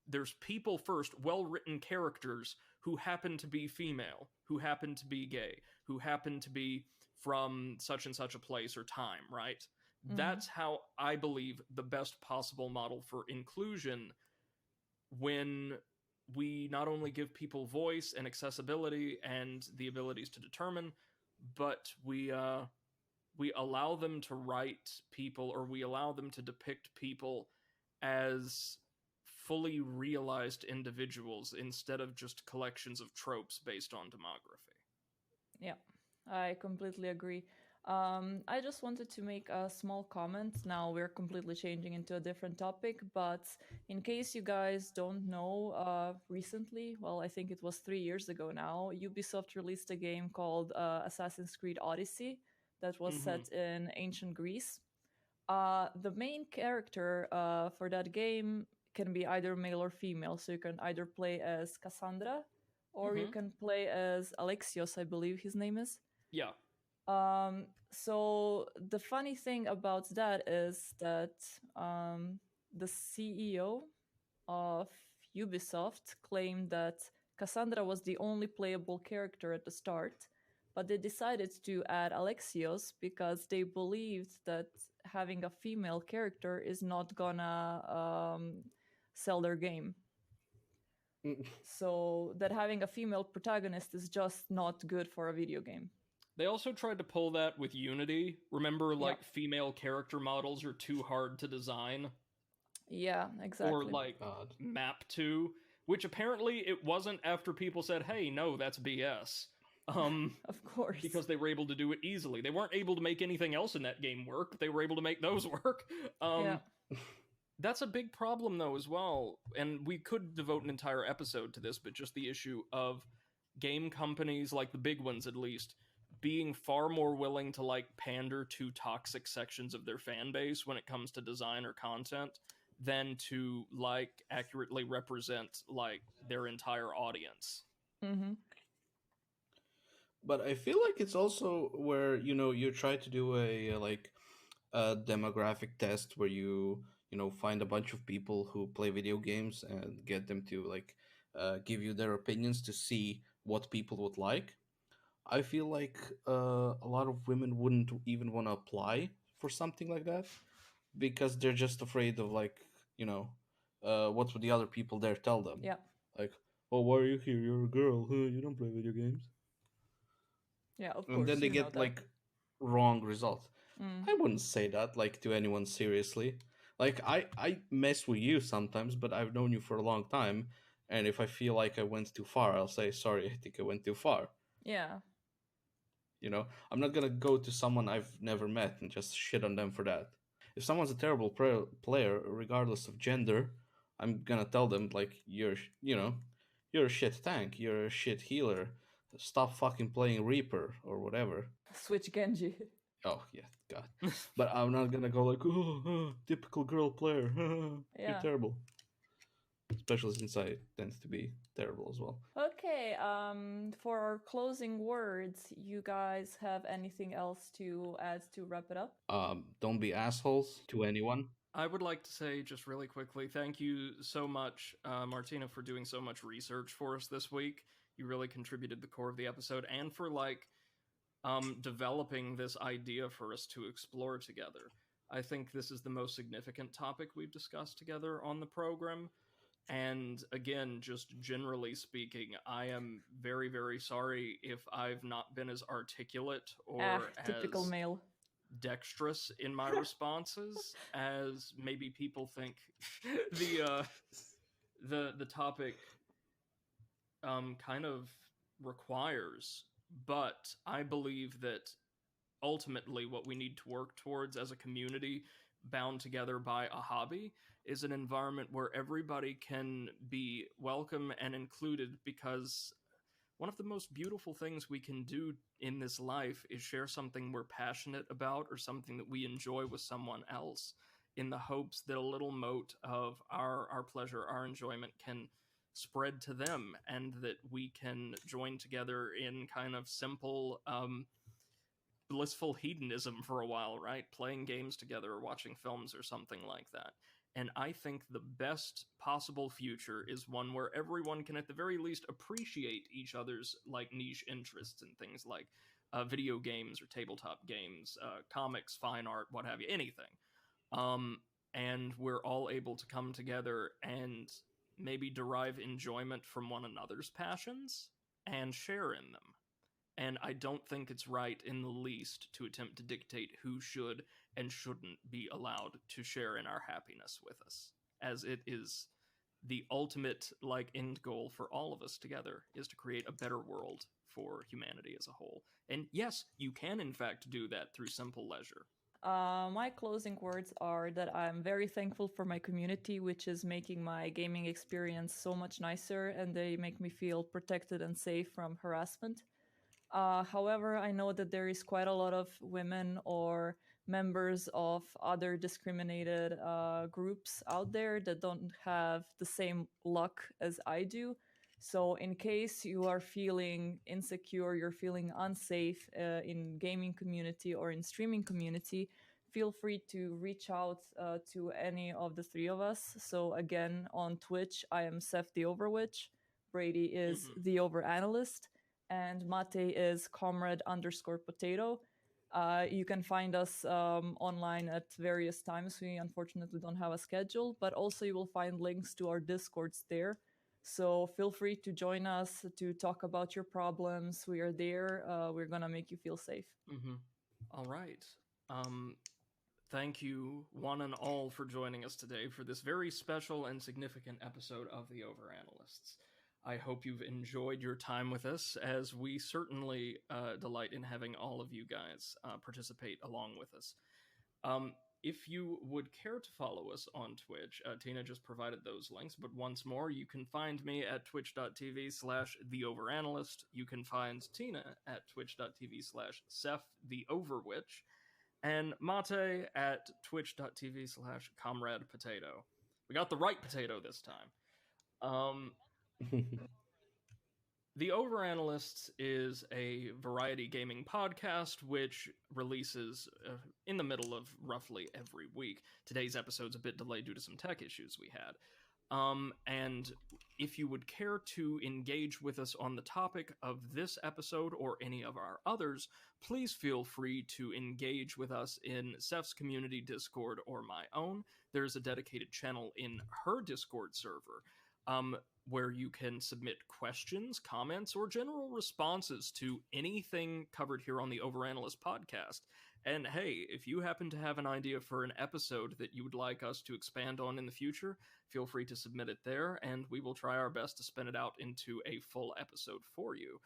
there's people first, well-written characters who happen to be female, who happen to be gay, who happen to be from such and such a place or time, right? That's how I believe the best possible model for inclusion, when we not only give people voice and accessibility and the abilities to determine, but we allow them to write people, or we allow them to depict people as fully realized individuals instead of just collections of tropes based on demography. Yeah, I completely agree. I just wanted to make a small comment. Now we're completely changing into a different topic, but in case you guys don't know, recently, well, I think it was 3 years ago now, Ubisoft released a game called Assassin's Creed Odyssey that was Mm-hmm. set in ancient Greece. The main character for that game can be either male or female, so you can either play as Cassandra or you Mm-hmm. can play as Alexios, I believe his name is. Yeah. So the funny thing about that is that the CEO of Ubisoft claimed that Cassandra was the only playable character at the start, but they decided to add Alexios because they believed that having a female character is not gonna sell their game. So that having a female protagonist is just not good for a video game. They also tried to pull that with Unity. Remember, like, Yep. female character models are too hard to design Yeah, or, exactly. like, God. map to, which apparently it wasn't after people said, hey, no, that's BS. Of course. Because they were able to do it easily. They weren't able to make anything else in that game work, but they were able to make those work. Yeah. That's a big problem, though, as well. And we could devote an entire episode to this, but just the issue of game companies, like the big ones at least, being far more willing to, like, pander to toxic sections of their fan base when it comes to design or content than to, like, accurately represent, like, their entire audience. Mm-hmm. But I feel like it's also where you try to do a demographic test where you find a bunch of people who play video games and get them to give you their opinions to see what people would like. I feel like a lot of women wouldn't even want to apply for something like that because they're just afraid of what would the other people there tell them. Yeah. Like, oh, why are you here? You're a girl. Huh? You don't play video games. Yeah, of And course. then they you know get that. wrong results. Mm. I wouldn't say that to anyone seriously. Like I mess with you sometimes, but I've known you for a long time, and if I feel like I went too far, I'll say sorry. I think I went too far. Yeah. I'm not gonna go to someone I've never met and just shit on them for that. If someone's a terrible player, regardless of gender, I'm gonna tell them you're a shit tank, you're a shit healer. Stop fucking playing Reaper or whatever. Switch Genji. Oh yeah, God. But I'm not gonna go like, typical girl player. You're Yeah. terrible. Especially since I tend to be terrible as well. Okay, for our closing words, you guys have anything else to add to wrap it up? Don't be assholes to anyone. I would like to say just really quickly, thank you so much, Martina, for doing so much research for us this week. You really contributed the core of the episode, and for developing this idea for us to explore together. I think this is the most significant topic we've discussed together on the program. And again, just generally speaking, I am very, very sorry if I've not been as articulate or Typical as male. dexterous in my responses as maybe people think the topic kind of requires. But I believe that ultimately what we need to work towards as a community bound together by a hobby is an environment where everybody can be welcome and included, because one of the most beautiful things we can do in this life is share something we're passionate about or something that we enjoy with someone else, in the hopes that a little mote of our pleasure, our enjoyment can spread to them, and that we can join together in kind of simple blissful hedonism for a while, right? Playing games together or watching films or something like that. And I think the best possible future is one where everyone can at the very least appreciate each other's niche interests in things like video games or tabletop games, comics, fine art, what have you, anything. And we're all able to come together and maybe derive enjoyment from one another's passions and share in them. And I don't think it's right in the least to attempt to dictate who should and shouldn't be allowed to share in our happiness with us, as it is the ultimate end goal for all of us together, is to create a better world for humanity as a whole. And yes, you can in fact do that through simple leisure. My closing words are that I'm very thankful for my community, which is making my gaming experience so much nicer, and they make me feel protected and safe from harassment. However, I know that there is quite a lot of women or members of other discriminated groups out there that don't have the same luck as I do. So, in case you are feeling insecure, you're feeling unsafe in gaming community or in streaming community, feel free to reach out to any of the three of us. So, again, on Twitch, I am Seth the Overwitch. Brady is the Overanalyst, and Mate is comrade_potato. You can find us online at various times. We unfortunately don't have a schedule, but also you will find links to our Discords there. So feel free to join us to talk about your problems. We are there. We're going to make you feel safe. All right. Thank you, one and all, for joining us today for this very special and significant episode of the Overanalysts. I hope you've enjoyed your time with us, as we certainly delight in having all of you guys participate along with us. If you would care to follow us on Twitch, Tina just provided those links, but once more, you can find me at twitch.tv/theoveranalyst. You can find Tina at twitch.tv/SethTheOverwitch, and Mate at twitch.tv/comradepotato. We got the right potato this time. The Overanalysts is a variety gaming podcast which releases in the middle of roughly every week. Today's episode's a bit delayed due to some tech issues we had. And if you would care to engage with us on the topic of this episode or any of our others, please feel free to engage with us in Seth's community Discord or my own. There's a dedicated channel in her Discord server where you can submit questions, comments, or general responses to anything covered here on the Overanalyst podcast. And hey, if you happen to have an idea for an episode that you would like us to expand on in the future, feel free to submit it there, and we will try our best to spin it out into a full episode for you.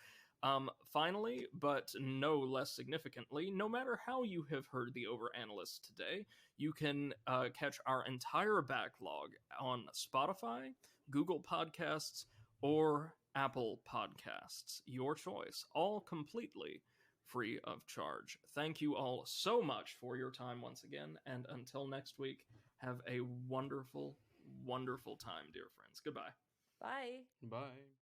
Finally, but no less significantly, no matter how you have heard the Overanalyst today, you can catch our entire backlog on Spotify, Google Podcasts, or Apple Podcasts. Your choice, all completely free of charge. Thank you all so much for your time once again, and until next week, have a wonderful, wonderful time, dear friends. Goodbye. Bye. Bye.